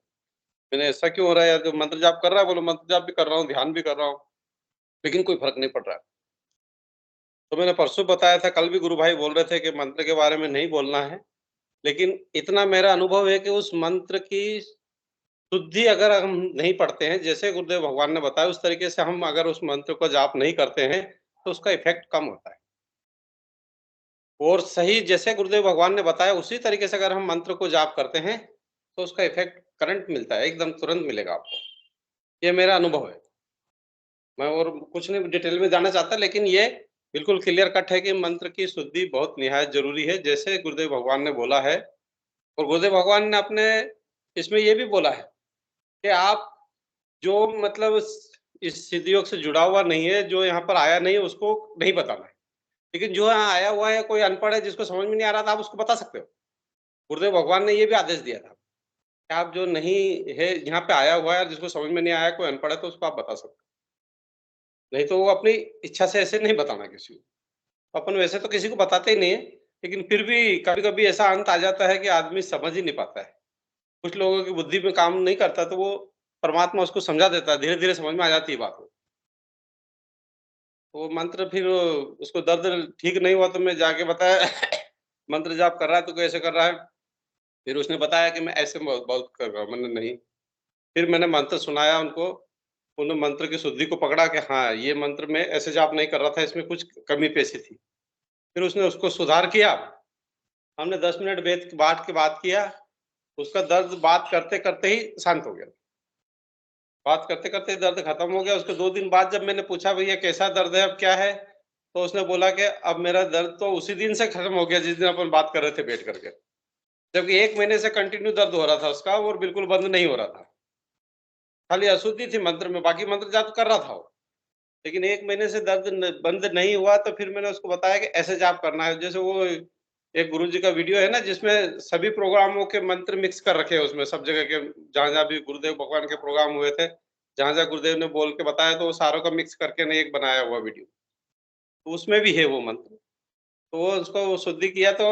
मैंने ऐसा क्यों हो रहा है यार? जो मंत्र जाप कर रहा है? बोले मंत्र जाप भी कर रहा हूँ, ध्यान भी कर रहा हूँ, लेकिन कोई फ़र्क नहीं पड़ रहा है। तो मैंने परसों बताया था, कल भी गुरु भाई बोल रहे थे कि मंत्र के बारे में नहीं बोलना है, लेकिन इतना मेरा अनुभव है कि उस मंत्र की शुद्धि अगर हम नहीं पढ़ते हैं, जैसे गुरुदेव भगवान ने बताया उस तरीके से हम अगर उस मंत्र को जाप नहीं करते हैं, तो उसका इफ़ेक्ट कम होता है। और सही जैसे गुरुदेव भगवान ने बताया उसी तरीके से अगर हम मंत्र को जाप करते हैं, तो उसका इफ़ेक्ट करंट मिलता है, एकदम तुरंत मिलेगा आपको। ये मेरा अनुभव है। मैं और कुछ नहीं डिटेल में जानना चाहता, लेकिन ये बिल्कुल क्लियर कट है कि मंत्र की शुद्धि बहुत निहायत ज़रूरी है, जैसे गुरुदेव भगवान ने बोला है। और गुरुदेव भगवान ने अपने इसमें ये भी बोला है कि आप जो मतलब इस सिद्ध योग से जुड़ा हुआ नहीं है, जो यहाँ पर आया नहीं है, उसको नहीं बताना है। लेकिन जो यहाँ आया हुआ है, कोई अनपढ़ है जिसको समझ में नहीं आ रहा था, आप उसको बता सकते हो। गुरुदेव भगवान ने ये भी आदेश दिया था कि आप जो नहीं है, यहाँ पे आया हुआ है, जिसको समझ में नहीं आया, कोई अनपढ़ है, तो उसको आप बता सकते हो। नहीं तो वो अपनी इच्छा से ऐसे नहीं बताना किसी को। अपन वैसे तो किसी को बताते ही नहीं है, लेकिन फिर भी कभी-कभी ऐसा अंत आ जाता है कि आदमी समझ ही नहीं पाता है। कुछ लोगों की बुद्धि में काम नहीं करता, तो वो परमात्मा उसको समझा देता है, धीरे-धीरे समझ में आ जाती है बात। वो मंत्र फिर उसको दर्द ठीक नहीं हुआ तो मैं जाके बताया मंत्र जाप कर रहा है तो कैसे कर रहा है? फिर उसने बताया कि मैं ऐसे बहुत बहुत कर रहा हूँ। मैंने नहीं, फिर मैंने मंत्र सुनाया उनको, उन्होंने मंत्र की शुद्धि को पकड़ा कि हाँ, ये मंत्र मैं ऐसे जाप नहीं कर रहा था, इसमें कुछ कमी पेशी थी। फिर उसने उसको सुधार किया। हमने 10 मिनट बैठ के बात किया, उसका दर्द बात करते-करते ही शांत हो गया। बात करते-करते दर्द खत्म हो गया। उसके 2 दिन बाद जब मैंने पूछा भैया कैसा दर्द है, अब क्या है? तो उसने बोला कि अब मेरा दर्द तो उसी दिन से खत्म हो गया जिस दिन अपन बात कर रहे थे बैठ कर के। जबकि 1 महीने से कंटिन्यू दर्द हो रहा था उसका और बिल्कुल बंद नहीं हो रहा था। खाली अशुद्धि थी मंत्र में, बाकी मंत्र जाप कर रहा था वो। लेकिन 1 महीने से दर्द बंद नहीं हुआ, तो फिर मैंने उसको बताया कि ऐसे जाप करना है। जैसे वो एक गुरुजी का वीडियो है ना जिसमें सभी प्रोग्रामों के मंत्र मिक्स कर रखे हैं उसमें, सब जगह के जहाँ-जहाँ भी गुरुदेव भगवान के प्रोग्राम हुए थे, जहाँ-जहाँ गुरुदेव ने बोल के बताया तो वो सारों का मिक्स करके ने एक बनाया हुआ वीडियो। तो उसमें भी है वो मंत्र। तो वो उसको शुद्धि किया तो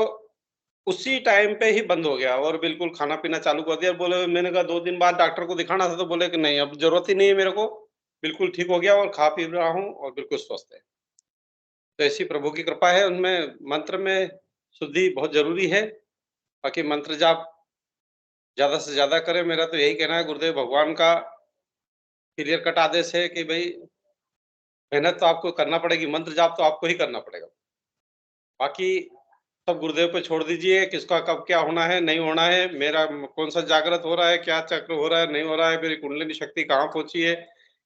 उसी टाइम पे ही बंद हो गया और बिल्कुल खाना-पीना चालू कर दिया। बोले, मैंने कहा 2 दिन बाद डॉक्टर को दिखाना था, तो बोले कि नहीं अब ज़रूरत ही नहीं है मेरे को, बिल्कुल ठीक हो गया और खा-पी रहा हूँ और बिल्कुल स्वस्थ है। तो ऐसी प्रभु की कृपा है, उनमें मंत्र में शुद्धि बहुत ज़रूरी है। बाकी मंत्र जाप ज़्यादा से ज़्यादा करें, मेरा तो यही कहना है। गुरुदेव भगवान का क्लियर कट आदेश है कि भई मेहनत तो आपको करना पड़ेगी, मंत्र जाप तो आपको ही करना पड़ेगा। बाकी सब गुरुदेव पे छोड़ दीजिए, किसका कब क्या होना है, नहीं होना है, मेरा कौन-सा जागृत हो रहा है, क्या चक्र हो रहा है, नहीं हो रहा है, मेरी कुंडलिनी शक्ति कहाँ पहुँची है।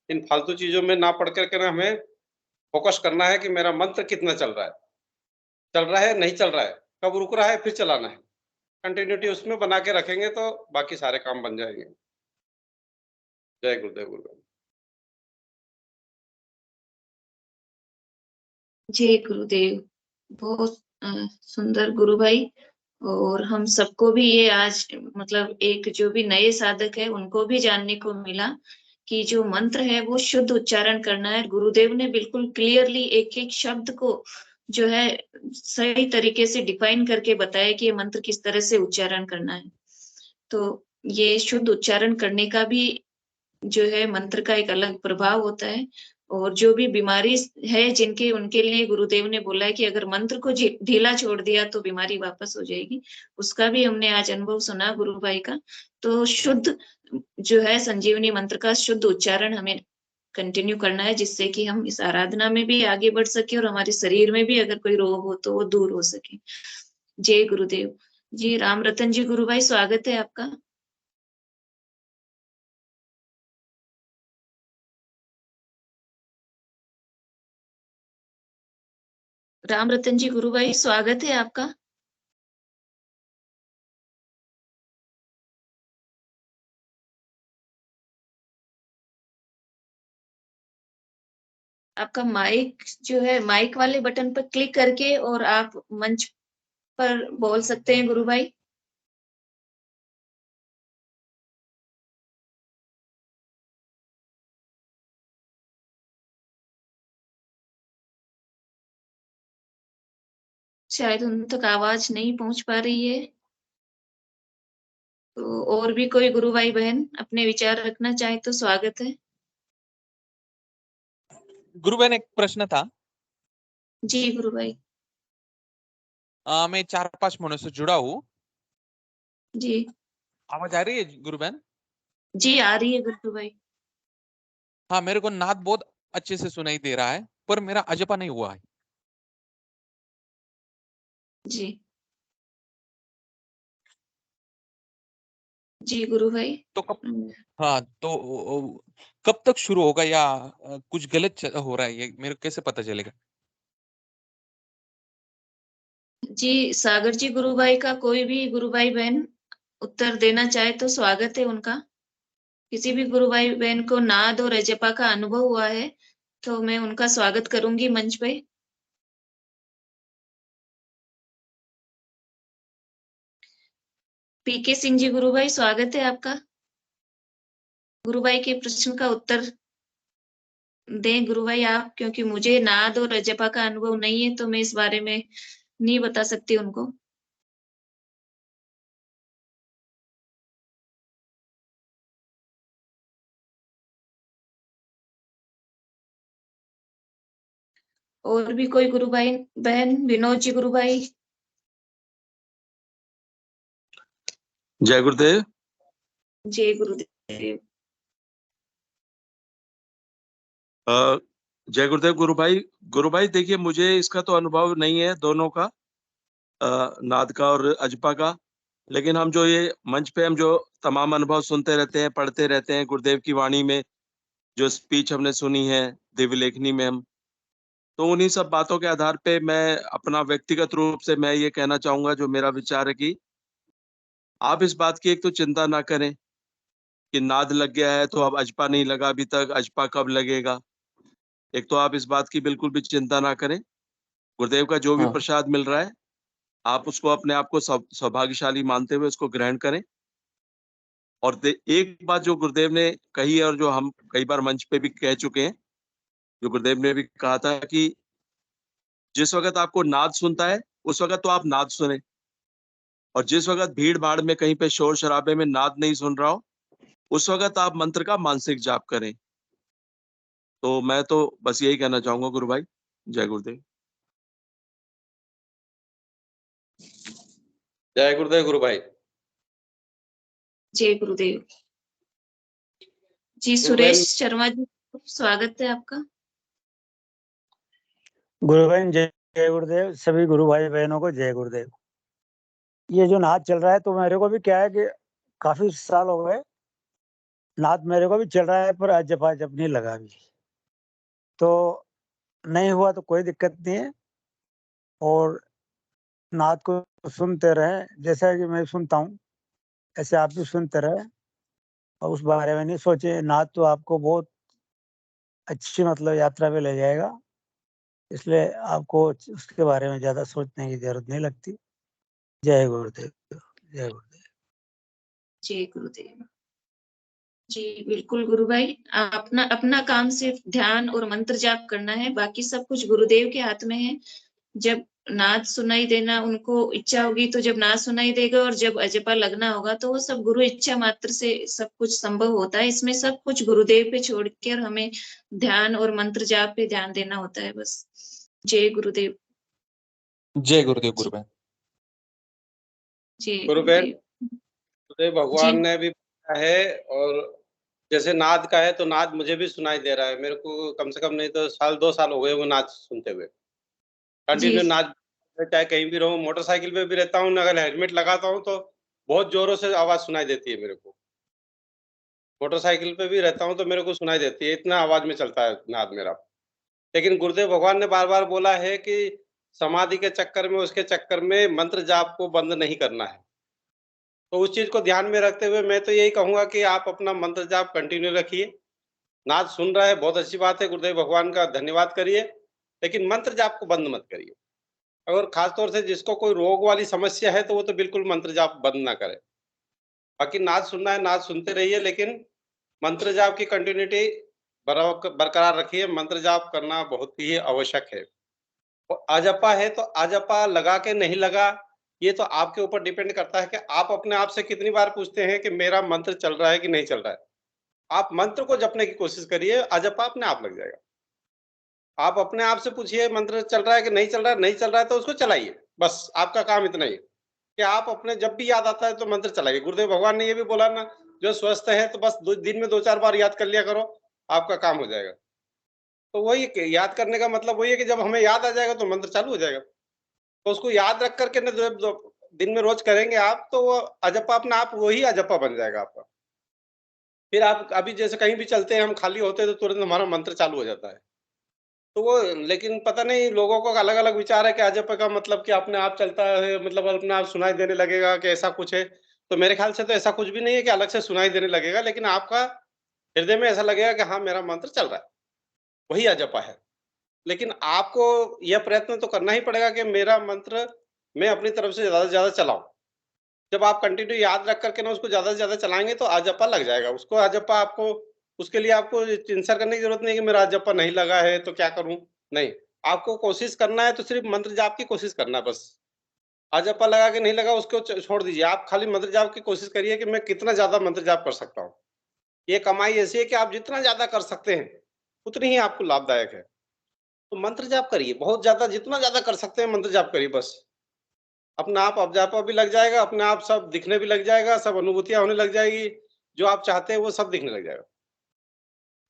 इन फालतू चीज़ों में ना पड़ कर के ना हमें फ़ोकस करना है कि मेरा मंत्र कितना चल रहा है, नहीं चल रहा है, कब रुक रहा है, फिर चलाना है। कंटिन्यूटी उसमें बना के रखेंगे तो बाकी सारे काम बन जाएँगे। जय गुरुदेव गुरुदेव। जय गुरुदेव। बहुत सुंदर गुरु भाई। और हम सबको भी ये आज मतलब एक जो भी नए साधक है उनको भी जानने को मिला कि जो मंत्र है वो शुद्ध उच्चारण करना है। गुरुदेव ने बिल्कुल क्लियरली एक-एक शब्द को जो है सही तरीके से डिफाइन करके बताया कि ये मंत्र किस तरह से उच्चारण करना है। तो ये शुद्ध उच्चारण करने का भी जो है मंत्र का एक अलग प्रभाव होता है। और जो भी बीमारी है जिनके उनके लिए गुरुदेव ने बोला है कि अगर मंत्र को ढीला छोड़ दिया तो बीमारी वापस हो जाएगी। उसका भी हमने आज अनुभव सुना गुरु भाई का। तो शुद्ध जो है संजीवनी मंत्र का शुद्ध उच्चारण हमें कंटिन्यू करना है, जिससे कि हम इस आराधना में भी आगे बढ़ सके और हमारे शरीर में भी अगर कोई रोग हो तो वो दूर हो सके। जय गुरुदेव। जी राम रतन जी गुरु भाई, स्वागत है आपका। राम रतन जी गुरु भाई, स्वागत है आपका। आपका माइक जो है, माइक वाले बटन पर क्लिक करके और आप मंच पर बोल सकते हैं गुरु भाई। शायद उन तक आवाज नहीं पहुंच पा रही है। तो और भी कोई गुरु भाई बहन अपने विचार रखना चाहे तो स्वागत है। गुरु बहन, एक प्रश्न था। जी गुरु भाई। मैं 4-5 महीनों से जुड़ा हूँ। जी आवाज आ रही है गुरु बहन? जी आ रही है गुरु भाई। हाँ, मेरे को नाद बहुत अच्छे से सुनाई दे रहा है, पर मेरा अजपा नहीं हुआ है। जी जी गुरु भाई। तो हाँ, तो कब तक शुरू होगा, या कुछ गलत हो रहा है, ये मेरे को कैसे पता चलेगा? जी सागर जी गुरु भाई का कोई भी गुरु भाई बहन उत्तर देना चाहे तो स्वागत है उनका। किसी भी गुरु भाई बहन को नाद और अजपा का अनुभव हुआ है तो मैं उनका स्वागत करूंगी मंच पे। पीके सिंह जी गुरु भाई, स्वागत है आपका। गुरु भाई के प्रश्न का उत्तर दें गुरु भाई आप, क्योंकि मुझे नाद और अजपा का अनुभव नहीं है तो मैं इस बारे में नहीं बता सकती उनको। और भी कोई गुरु भाई बहन? विनोद जी गुरु भाई। जय गुरुदेव। जय गुरुदेव। जय गुरुदेव गुरु भाई। गुरु भाई देखिए, मुझे इसका तो अनुभव नहीं है दोनों का, नाद का और अजपा का। लेकिन हम जो ये मंच पे हम जो तमाम अनुभव सुनते रहते हैं, पढ़ते रहते हैं, गुरुदेव की वाणी में जो स्पीच हमने सुनी है, दिव्य लेखनी में हम, तो उन्हीं सब बातों के आधार पे मैं अपना व्यक्तिगत रूप से मैं ये कहना चाहूंगा, जो मेरा विचार है कि आप इस बात की एक तो चिंता ना करें कि नाद लग गया है तो अब अजपा नहीं लगा अभी तक, अजपा कब लगेगा। एक तो आप इस बात की बिल्कुल भी चिंता ना करें। गुरुदेव का जो भी हाँ। प्रसाद मिल रहा है, आप उसको अपने आप को सौभाग्यशाली मानते हुए उसको ग्रहण करें। और एक बात जो गुरुदेव ने कही है और जो हम कई बार मंच पे भी कह चुके हैं, जो गुरुदेव ने भी कहा था कि जिस वक़्त आपको नाद सुनता है, उस वक़्त तो आप नाद सुनें, और जिस वक़्त भीड़-भाड़ में कहीं पे शोर-शराबे में नाद नहीं सुन रहा हो, उस वक़्त आप मंत्र का मानसिक जाप करें। तो मैं तो बस यही कहना चाहूँगा गुरु भाई। जय गुरुदेव। जय गुरुदेव गुरु भाई। जय गुरुदेव। जी गुरु बहन, सुरेश शर्मा जी, स्वागत है आपका। गुरु बहन जय गुरुदेव। सभी गुरु भाई बहनों को जय गुरुदेव। ये जो नाद चल रहा है तो मेरे को भी क्या है कि काफी साल हो गए, नाद मेरे को भी चल रहा है, पर अजब नहीं लगा अभी। तो नहीं हुआ तो कोई दिक्कत नहीं है, और नाद को सुनते रहे, जैसा कि मैं सुनता हूँ ऐसे आप भी सुनते रहे, और उस बारे में नहीं सोचे। नाद तो आपको बहुत अच्छी मतलब यात्रा पे ले जाएगा, इसलिए आपको उसके बारे में ज्यादा सोचने की जरूरत नहीं लगती। जय गुरुदेव। जय गुरुदेव। जय गुरुदेव। जी बिल्कुल गुरु भाई, अपना अपना काम सिर्फ ध्यान और मंत्र जाप करना है, बाकी सब कुछ गुरुदेव के हाथ में है। जब नाद सुनाई देना उनको इच्छा होगी तो जब नाद सुनाई देगा, और जब अजपा लगना होगा तो वो सब गुरु इच्छा मात्र से सब कुछ संभव होता है। इसमें सब कुछ गुरुदेव पे छोड़ के और हमें ध्यान और मंत्र जाप पे ध्यान देना होता है बस। जय गुरुदेव। जय गुरुदेव गुरु बहन। जय गुरु बहन, गुरुदेव। गुरुदेव भगवान ने भी बताया है, और जैसे नाद का है तो नाद मुझे भी सुनाई दे रहा है। मेरे को कम से कम नहीं तो 1-2 साल हो गए वो नाद सुनते हुए। जी कंटिन्यू नाद मैं चाहे कहीं भी रहूं, मोटरसाइकिल पे भी रहता हूँ, अगर हेलमेट लगाता हूँ तो बहुत जोरों से आवाज सुनाई देती है मेरे को। मोटरसाइकिल पे भी रहता हूँ तो मेरे को सुनाई देती है, इतना आवाज में चलता है नाद मेरा। लेकिन गुरुदेव भगवान ने बार-बार बोला है कि समाधि के चक्कर में, उसके चक्कर में मंत्र जाप को बंद नहीं करना है। तो उस चीज़ को ध्यान में रखते हुए मैं तो यही कहूँगा कि आप अपना मंत्र जाप कंटिन्यू रखिए। नाद सुन रहा है, बहुत अच्छी बात है, गुरुदेव भगवान का धन्यवाद करिए, लेकिन मंत्र जाप को बंद मत करिए। अगर खास तौर से जिसको कोई रोग वाली समस्या है, तो वो तो बिल्कुल मंत्र जाप बंद ना करे। बाकी नाद सुनना है, नाद सुनते रहिए, लेकिन मंत्र जाप की कंटिन्यूटी बरकरार रखिए। मंत्र जाप करना बहुत ही आवश्यक है। और आजपा है तो आजपा लगा के नहीं लगा, ये तो आपके ऊपर डिपेंड करता है कि आप अपने आप से कितनी बार पूछते हैं कि मेरा मंत्र चल रहा है कि नहीं चल रहा है। आप मंत्र को जपने की कोशिश करिए, आजपा अपने आप लग जाएगा। आप अपने आप से पूछिए मंत्र चल रहा है कि नहीं चल रहा है, नहीं चल रहा है तो उसको चलाइए। बस आपका काम इतना ही है कि आप अपने जब भी याद आता है तो मंत्र चलाइए। गुरुदेव भगवान ने ये भी बोला ना, जो स्वस्थ है तो बस दिन में 2-4 बार याद कर लिया करो, आपका काम हो जाएगा। तो वही कि याद करने का मतलब वही है कि जब हमें याद आ जाएगा तो मंत्र चालू हो जाएगा। तो उसको याद रख करके ना जब दिन में रोज करेंगे आप, तो वो अजप्पा अपना आप वही अजप्पा बन जाएगा आपका। फिर आप अभी जैसे कहीं भी चलते हैं, हम खाली होते हैं तो तुरंत हमारा मंत्र चालू हो जाता है। तो वो लेकिन पता नहीं लोगों को अलग-अलग विचार है कि अजप्पा का मतलब कि अपने आप चलता है, मतलब अपने आप सुनाई देने लगेगा कि ऐसा कुछ है। तो मेरे ख्याल से तो ऐसा कुछ भी नहीं है कि अलग से सुनाई देने लगेगा, लेकिन आपका हृदय में ऐसा लगेगा कि हाँ, मेरा मंत्र चल रहा है, वही अजप्पा है। लेकिन आपको यह प्रयत्न तो करना ही पड़ेगा कि मेरा मंत्र मैं अपनी तरफ से ज़्यादा से ज़्यादा चलाऊँ। जब आप कंटिन्यू याद रख कर के ना उसको ज़्यादा से ज़्यादा चलाएँगे तो अजप्पा लग जाएगा। उसको अजप्पा आपको उसके लिए आपको चिंता करने की ज़रूरत नहीं है कि मेरा अजप्पा नहीं लगा है तो क्या करूँ? नहीं, आपको कोशिश करना है तो सिर्फ़ मंत्र जाप की कोशिश करना है बस। अजप्पा लगा कि नहीं लगा उसको छोड़ दीजिए। आप खाली मंत्र जाप की कोशिश करिए कि मैं कितना ज़्यादा मंत्र जाप कर सकता हूँ। ये कमाई ऐसी है कि आप जितना ज़्यादा कर सकते हैं, उतनी ही आपको लाभदायक है। तो मंत्र जाप करिए, बहुत ज़्यादा जितना ज़्यादा कर सकते हैं मंत्र जाप करिए बस। अपना आप अजापा भी लग जाएगा, अपने आप सब दिखने भी लग जाएगा, सब अनुभूतियाँ होने लग जाएगी, जो आप चाहते हैं वो सब दिखने लग जाएगा।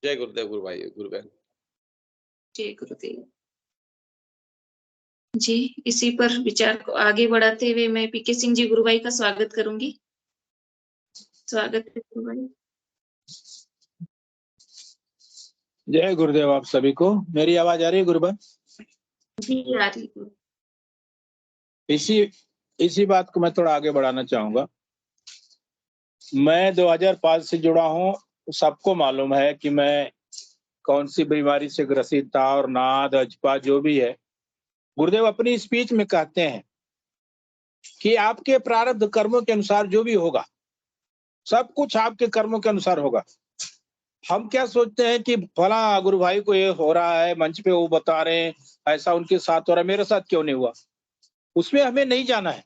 जय गुरुदेव, गुरु भाई, गुरु बहन। जय गुरुदेव जी। इसी पर विचार को आगे बढ़ाते हुए मैं पीके सिंह जी गुरु भाई का स्वागत करूंगी। स्वागत है गुरु भाई। जय गुरुदेव आप सभी को। मेरी आवाज आ रही है गुरु भाई? जी आ रही है। इसी बात को मैं थोड़ा आगे बढ़ाना चाहूंगा। मैं 2005 से जुड़ा हूँ। सबको मालूम है कि मैं कौन सी बीमारी से ग्रसित था, और नाद अजपा जो भी है, गुरुदेव अपनी स्पीच में कहते हैं कि आपके प्रारब्ध कर्मों के अनुसार जो भी होगा, सब कुछ आपके कर्मों के अनुसार होगा। हम क्या सोचते हैं कि फला गुरु भाई को ये हो रहा है, मंच पे वो बता रहे हैं, ऐसा उनके साथ हो रहा है, मेरे साथ क्यों नहीं हुआ? उसमें हमें नहीं जाना है,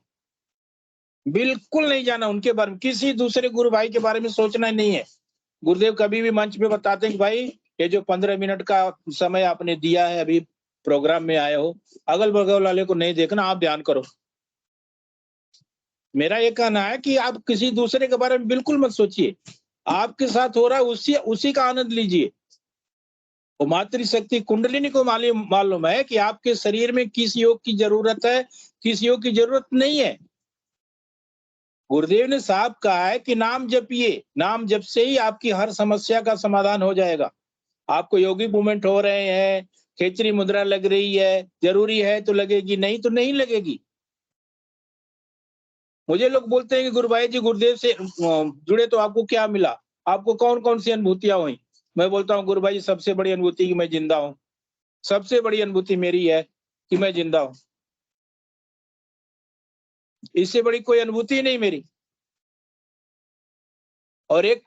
बिल्कुल नहीं जाना उनके बारे में। किसी दूसरे गुरु भाई के बारे में सोचना ही नहीं है। गुरुदेव कभी भी मंच पे बताते हैं कि भाई ये जो 15 मिनट का समय आपने दिया है, अभी प्रोग्राम में आए हो, अगल बगल वाले को नहीं देखना, आप ध्यान करो। मेरा ये कहना है कि आप किसी दूसरे के बारे में बिल्कुल मत सोचिए, आपके साथ हो रहा है उसी का आनंद लीजिए। वो मातृशक्ति कुंडलिनी को मालूम है कि आपके शरीर में किस योग की जरूरत है, किस योग की जरूरत नहीं है। गुरुदेव ने साफ कहा है कि नाम जपिए, नाम जप से ही आपकी हर समस्या का समाधान हो जाएगा। आपको योगी मूवमेंट हो रहे हैं, खेचरी मुद्रा लग रही है, जरूरी है तो लगेगी, नहीं तो नहीं लगेगी। मुझे लोग बोलते हैं कि गुरु भाई जी गुरुदेव से जुड़े तो आपको क्या मिला, आपको कौन कौन सी अनुभूतियां हुई? मैं बोलता हूँ गुरु भाई सबसे बड़ी अनुभूति कि मैं जिंदा हूँ। सबसे बड़ी अनुभूति मेरी है कि मैं जिंदा हूँ। इससे बड़ी कोई अनुभूति नहीं मेरी। और एक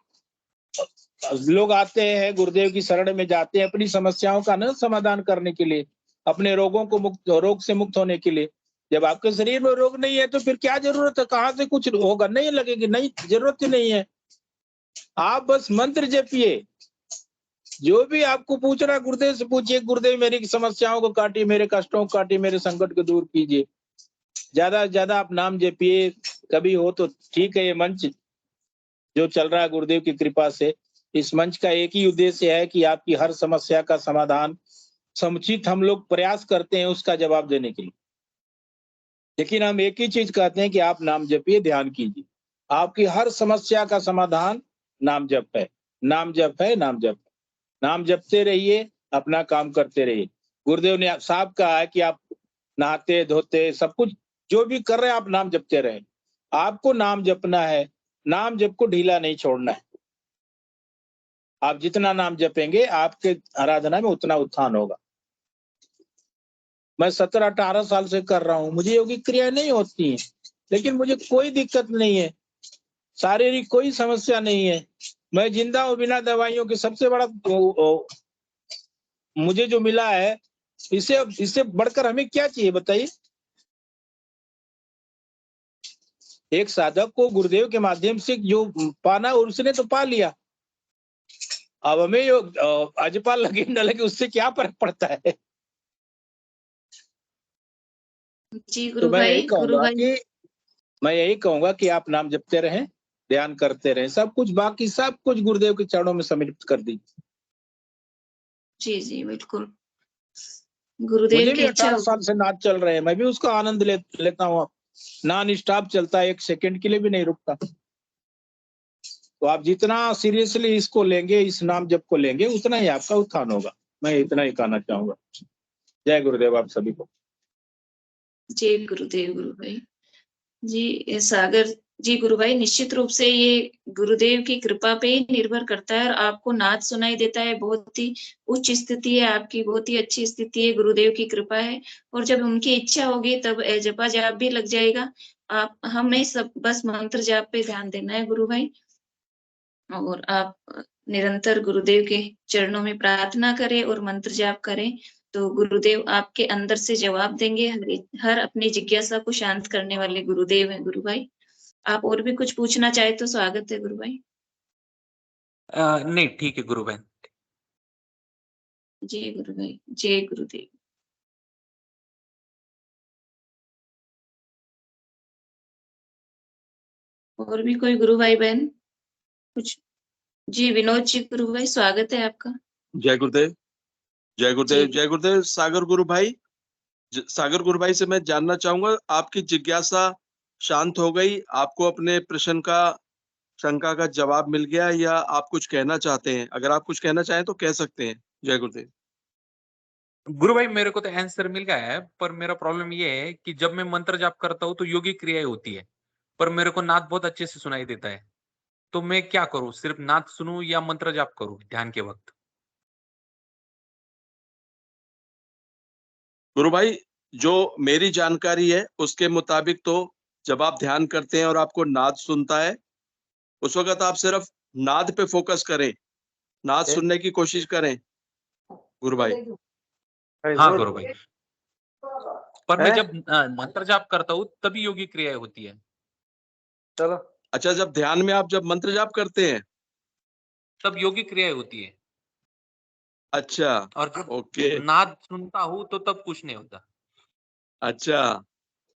लोग आते हैं गुरुदेव की शरण में, जाते हैं अपनी समस्याओं का न समाधान करने के लिए, अपने रोगों को रोग से मुक्त होने के लिए। जब आपके शरीर में रोग नहीं है तो फिर क्या जरूरत है, कहाँ से कुछ होगा? नहीं लगेगी, नहीं, जरूरत ही नहीं है। आप बस मंत्र जपिए, जो भी आपको पूछना गुरुदेव से पूछिए, गुरुदेव मेरी समस्याओं को काटिए, मेरे कष्टों को काटिए, मेरे संकट को दूर कीजिए। ज्यादा से ज्यादा आप नाम जपिए। कभी हो तो ठीक है, ये मंच जो चल रहा है गुरुदेव की कृपा से, इस मंच का एक ही उद्देश्य है कि आपकी हर समस्या का समाधान समुचित हम लोग प्रयास करते हैं उसका जवाब देने के लिए। लेकिन हम एक ही चीज कहते हैं कि आप नाम जपिए, ध्यान कीजिए। आपकी हर समस्या का समाधान नाम जप है, नाम जप है, नाम जप है। नाम जपते रहिए, अपना काम करते रहिए। गुरुदेव ने साफ कहा है कि आप नहाते धोते सब कुछ जो भी कर रहे हैं आप नाम जपते रहे। आपको नाम जपना है, नाम जप को ढीला नहीं छोड़ना है। आप जितना नाम जपेंगे आपके आराधना में उतना उत्थान होगा। मैं 17-18 साल से कर रहा हूं, मुझे योगिक क्रिया नहीं होती है, लेकिन मुझे कोई दिक्कत नहीं है, शारीरिक कोई समस्या नहीं है। मैं जिंदा हूं बिना दवाइयों के। सबसे बड़ा मुझे जो मिला है, इससे बढ़कर हमें क्या चाहिए बताइए। एक साधक को गुरुदेव के माध्यम से जो पाना उसने तो पा लिया। अब हमें अजपाल लगे न लगे उससे क्या फर्क पड़ता है। जी तो मैं यही गुरु कहूंगा कि आप नाम जपते रहें, ध्यान करते रहें, सब कुछ बाकी सब कुछ गुरुदेव के चरणों में समर्पित कर दीजिए। जी जी बिल्कुल। गुरुदेव मुझे की भी इच्छा 18 साल से नाच चल रहे हैं, मैं भी उसका आनंद लेता हूँ। नॉन स्टॉप चलता है, एक सेकंड के लिए भी नहीं रुकता। तो आप जितना सीरियसली इसको लेंगे, इस नाम जप को लेंगे, उतना ही आपका उत्थान होगा। मैं इतना ही कहना चाहूंगा। जय गुरुदेव आप सभी को। जय गुरुदेव गुरु भाई। जी सागर जी गुरु भाई, निश्चित रूप से ये गुरुदेव की कृपा पे ही निर्भर करता है और आपको नाद सुनाई देता है। बहुत ही उच्च स्थिति है आपकी, बहुत ही अच्छी स्थिति है, गुरुदेव की कृपा है। और जब उनकी इच्छा होगी तब जपा जाप भी लग जाएगा। आप हमें सब बस मंत्र जाप पे ध्यान देना है गुरु भाई। और आप निरंतर गुरुदेव के चरणों में प्रार्थना करें और मंत्र जाप करें, तो गुरुदेव आपके अंदर से जवाब देंगे। हर अपनी जिज्ञासा को शांत करने वाले गुरुदेव हैं गुरु भाई। आप और भी कुछ पूछना चाहे तो स्वागत है गुरु भाई। नहीं ठीक है गुरु बहन। जय गुरु भाई, जय गुरुदेव। और भी कोई गुरु भाई बहन कुछ? जी विनोद जी गुरु भाई, स्वागत है आपका। जय गुरुदेव, जय गुरुदेव, जी जय गुरुदेव। सागर गुरु भाई, सागर गुरु भाई से मैं जानना चाहूंगा, आपकी जिज्ञासा शांत हो गई? आपको अपने प्रश्न का, शंका का जवाब मिल गया, या आप कुछ कहना चाहते हैं? अगर आप कुछ कहना चाहें तो कह सकते हैं। जय गुरुदेव। गुरु भाई मेरे को तो आंसर मिल गया है, पर मेरा प्रॉब्लम ये है कि जब मैं मंत्र जाप करता हूँ तो योगिक क्रियाएं होती है, पर मेरे को नाद बहुत अच्छे से सुनाई देता है। तो मैं क्या करूं, सिर्फ नाद सुनूं या मंत्र जाप करूं ध्यान के वक्त? गुरु भाई, जो मेरी जानकारी है उसके मुताबिक तो जब आप ध्यान करते हैं और आपको नाद सुनता है, उस वक्त आप सिर्फ नाद पे फोकस करें, नाद सुनने की कोशिश करें गुरु भाई। हाँ गुरु भाई, पर मैं जब मंत्र जाप करता हूँ तभी योगिक क्रियाएं होती है। चलो अच्छा, जब ध्यान में आप जब मंत्र जाप करते हैं तब योगिक क्रियाएं होती है, अच्छा, और जब ओके, नाद सुनता हूँ तो तब कुछ नहीं होता। अच्छा।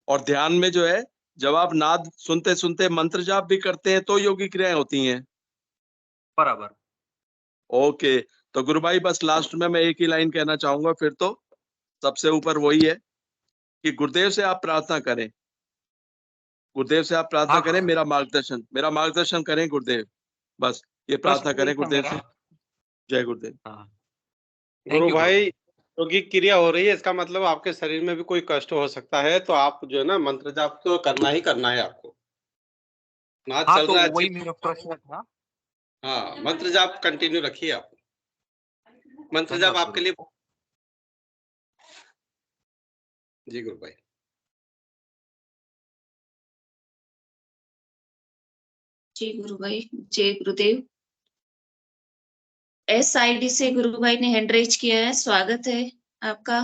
और ध्यान में जो है, जब आप नाद सुनते सुनते मंत्र जाप भी करते हैं तो योगी क्रियाएं होती हैं। बराबर। ओके, तो गुरु भाई बस लास्ट में मैं एक ही लाइन कहना चाहूंगा, फिर तो सबसे ऊपर वही है कि गुरुदेव से आप प्रार्थना करें, गुरुदेव से आप प्रार्थना हाँ करें, गुरु मेरा मार्गदर्शन करें गुरुदेव, बस ये बस प्रार्थना वही करें था गुरुदेव मेरा। से। जय गुरुदेव। हाँ थैंक गुरु यू गुरु भाई, भाई। योगिक क्रिया हो रही है, इसका मतलब आपके शरीर में भी कोई कष्ट हो सकता है, तो आप जो है ना मंत्र जाप तो करना ही करना है आपको। नाच हाँ चल तो रहा है अच्छी। वही मेरा प्रश्न था। हाँ, मंत्र जाप कंटिन्यू रखिए आप। मंत्र जाप धन्यवाद आपके गुरु। लिए। जी गुरु भाई। जी गुरु भाई, जय गुरुदेव। SID से गुरु भाई ने हैंड रेज किया है, स्वागत है आपका।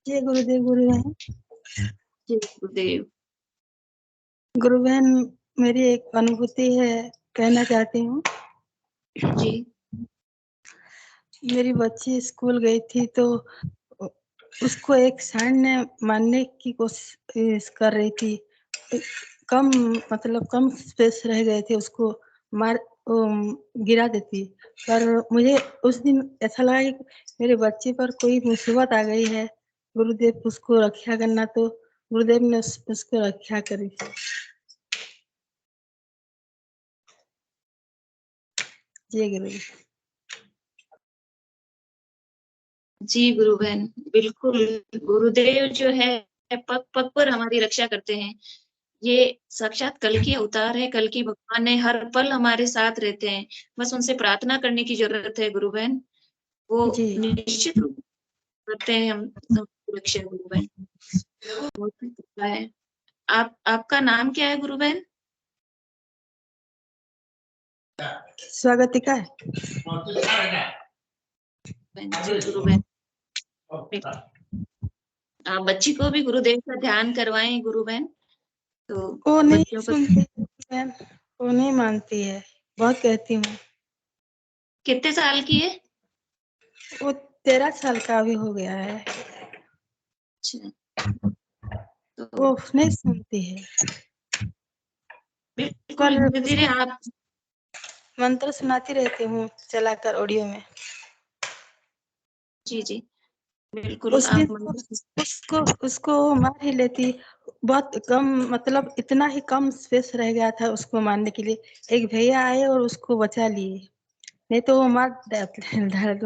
जय गुरुदेव गुरु बहन। जय गुरुदेव। गुरु बहन, मेरी एक अनुभूति है, कहना चाहती हूँ। जी मेरी बच्ची स्कूल गई थी तो उसको एक सांड ने मारने की कोशिश कर रही थी। कम मतलब कम स्पेस रह गए थे, उसको मार गिरा देती। पर मुझे उस दिन ऐसा लगा कि मेरे बच्चे पर कोई मुसीबत आ गई है, गुरुदेव उसको रक्षा करना, तो गुरुदेव ने उसको रक्षा करी। जय गुरुदेव। जी गुरु बहन, बिल्कुल गुरुदेव जो है पग पग पर हमारी रक्षा करते हैं। ये साक्षात कल की अवतार है, कल की भगवान है, हर पल हमारे साथ रहते हैं। बस उनसे प्रार्थना करने की जरूरत है गुरु बहन, वो जी। निश्चित रूप से करते हैं हम सबकी रक्षा गुरु बहन। बहुत ही कृपा है। आपका नाम क्या है गुरु बहन? स्वागतिका है। जी गुरु बहन, आप बच्ची को भी गुरुदेव का ध्यान करवाएं गुरु बहन, तो वो नहीं बच्चों को। सुनती है, वो नहीं मानती है, बहुत कहती हूँ। कितने साल की है? वो 13 साल का अभी हो गया है, अच्छा, तो वो नहीं सुनती है। बिल्कुल पर धीरे धीरे आप। मंत्र सुनाती रहती हूँ चलाकर ऑडियो में। जी जी बिल्कुल उस दिन आप तो मंत्र। उसको मार ही लेती, बहुत कम, मतलब इतना ही कम स्पेस रह गया था उसको मारने के लिए। एक भैया आए और उसको बचा लिए, नहीं तो वो मार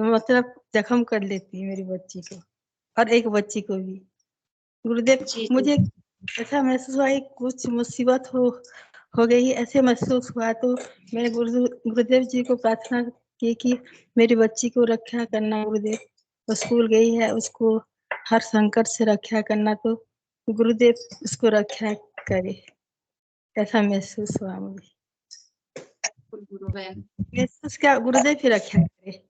मतलब जख्म कर लेती मेरी बच्ची को और एक बच्ची को भी। गुरुदेव, जी जी मुझे ऐसा महसूस हुआ कि कुछ मुसीबत हो गई, ऐसे महसूस हुआ, तो मैंने गुरुदेव जी को प्रार्थना की कि मेरी बच्ची को रक्षा करना गुरुदेव। वो स्कूल गई है, उसको हर संकट से रक्षा करना, तो गुरुदेव उसको रक्षा करे, ऐसा महसूस हुआ मुझे। गुरु बहन। महसूस क्या, गुरुदेव ही रक्षा करे।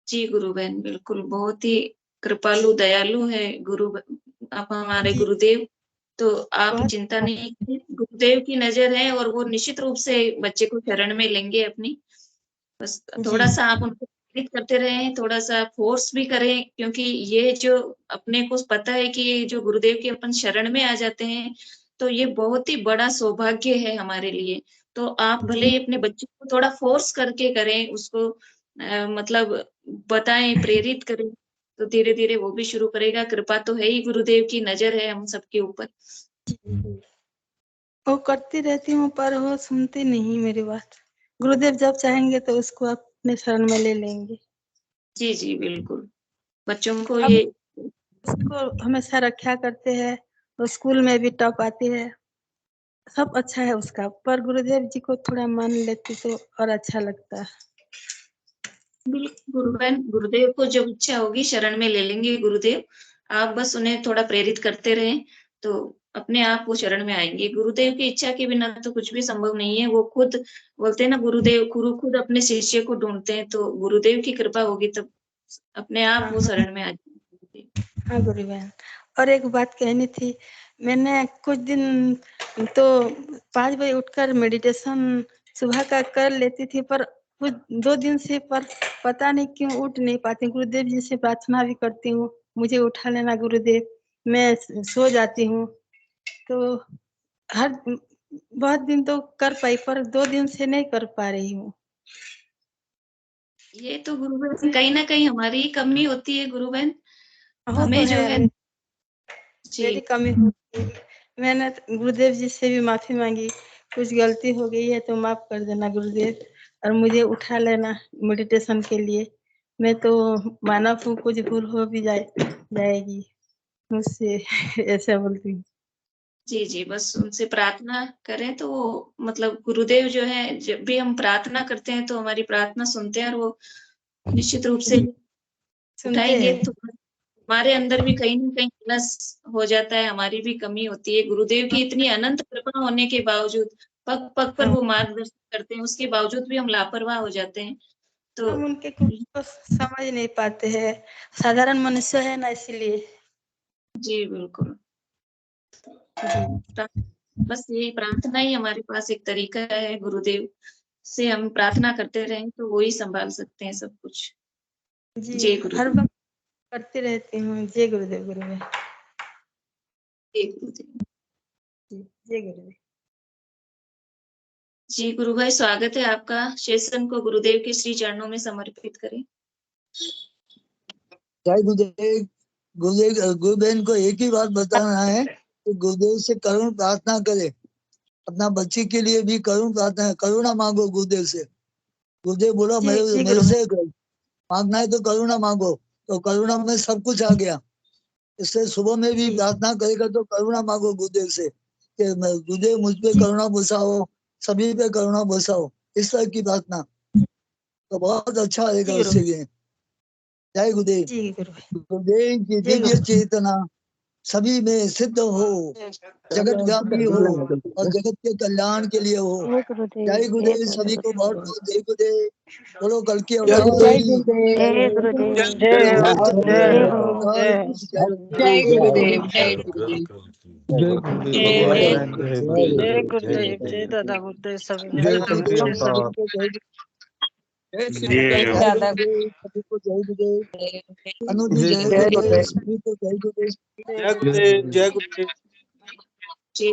जी गुरु बहन, बिल्कुल बहुत ही कृपालु दयालु है आप हमारे जी, गुरुदेव। तो आप बहुत चिंता नहीं कीजिए, गुरुदेव की नजर है और वो निश्चित रूप से बच्चे को शरण में लेंगे अपनी। बस जी थोड़ा सा आप उनको प्रेरित करते रहें, थोड़ा सा फोर्स भी करें, क्योंकि ये जो अपने को पता है कि ये जो गुरुदेव के अपन शरण में आ जाते हैं, तो ये बहुत ही बड़ा सौभाग्य है हमारे लिए। तो आप भले जी ही अपने बच्चे को थोड़ा फोर्स करके करें, उसको मतलब बताएं, प्रेरित करें, तो धीरे धीरे वो भी शुरू करेगा। कृपा तो है ही, गुरुदेव की नजर है हम सबके ऊपर। जी। वो करती रहती हूँ पर वो सुनती नहीं मेरी बात। गुरुदेव जब चाहेंगे तो उसको अपने शरण में ले लेंगे। जी जी बिल्कुल, बच्चों को अब ये। उसको हमेशा रक्षा करते हैं, वो स्कूल में भी टॉप आती है, सब अच्छा है उसका, पर गुरुदेव जी को थोड़ा मान लेती तो और अच्छा लगता है। बिल्कुल गुरु बहन, गुरुदेव को जब इच्छा होगी शरण में ले लेंगे गुरुदेव। आप बस उन्हें थोड़ा प्रेरित करते रहें, तो अपने आप वो शरण में आएंगे। गुरुदेव की इच्छा के बिना तो कुछ भी संभव नहीं है। वो खुद बोलते हैं ना, गुरुदेव गुरु खुद अपने शिष्य को ढूंढते हैं, तो गुरुदेव की कृपा होगी तब अपने आप हाँ वो हाँ शरण में आ जाएंगे। हाँ गुरु बहन, और एक बात कहनी थी। मैंने कुछ दिन तो 5 बजे उठकर मेडिटेशन सुबह का कर लेती थी, पर कुछ 2 दिन से पर पता नहीं क्यों उठ नहीं पाती। गुरुदेव जी से प्रार्थना भी करती हूँ, मुझे उठा लेना गुरुदेव, मैं सो जाती हूँ। तो हर बहुत दिन तो कर पाई, पर 2 दिन से नहीं कर पा रही हूँ। ये तो गुरु बहन कहीं ना कहीं हमारी ही कमी होती है गुरु बहन। वो तो हमें जो है, है। मेरी जी कमी होती है। मैंने गुरुदेव जी से भी माफी मांगी, कुछ गलती हो गई है तो माफ कर देना गुरुदेव, और मुझे उठा लेना मेडिटेशन के लिए। मैं तो मानव हूँ, कुछ भूल हो भी जाएगी मुझसे ऐसा बोलती हूँ। जी जी बस उनसे प्रार्थना करें तो वो मतलब गुरुदेव जो है, जब भी हम प्रार्थना करते हैं तो हमारी प्रार्थना सुनते हैं, और वो निश्चित रूप से जी, सुनते उठाएंगे। हैं। तो हमारे अंदर भी कहीं ना कहीं नस हो जाता है, हमारी भी कमी होती है। गुरुदेव की इतनी अनंत कृपा होने के बावजूद, पग पग पर हाँ, वो मार्गदर्शन करते हैं, उसके बावजूद भी हम लापरवाह हो जाते हैं। तो हम उनके कुछ समझ नहीं पाते हैं, साधारण मनुष्य है ना, इसलिए। जी बिल्कुल, जी बस यही प्रार्थना ही हमारे पास एक तरीका है। गुरुदेव से हम प्रार्थना करते रहें तो वो ही संभाल सकते हैं सब कुछ। जी, जय हर गुरुदेव। वक्त करती रहती हूँ, जय गुरुदेव गुरुदेव। जय गुरुदेव। जी, जय गुरुदेव। जी गुरु भाई, स्वागत है आपका। सेशन को गुरुदेव के श्री चरणों में समर्पित करें। जय गुरुदेव। गुरुदेव गुरुबेन को एक ही बात बताना है कि गुरुदेव से करुण प्रार्थना करे, अपना बच्ची के लिए भी करुण प्रार्थना, करुणा मांगो गुरुदेव से। गुरुदेव बोला मेरे से मांगना है तो करुणा मांगो, तो करुणा में सब कुछ आ गया। इससे सुबह में भी प्रार्थना करेगा तो करुणा मांगो गुरुदेव से कि गुरुदेव मुझ पे करुणा बरसाओ, सभी पे करुणा बरसाओ, इस तरह की प्रार्थना तो बहुत अच्छा रहेगा उससे लिए। जय गुरुदेव। गुरुदेव की दिव्य चेतना सभी में सिद्ध हो, जगत व्यापी हो और जगत के कल्याण के लिए हो। जय गुरुदेव। सभी को बहुत बहुत जय गुरुदेव। बोलो कल की अवतार जय दादा गुरुदेव सभी सभी को जय गुरुदेव। अनुज जी जय गुरुदेव। सभी को जय गुरुदेव। जय गुरुदेव। जय गुरुदेव। जय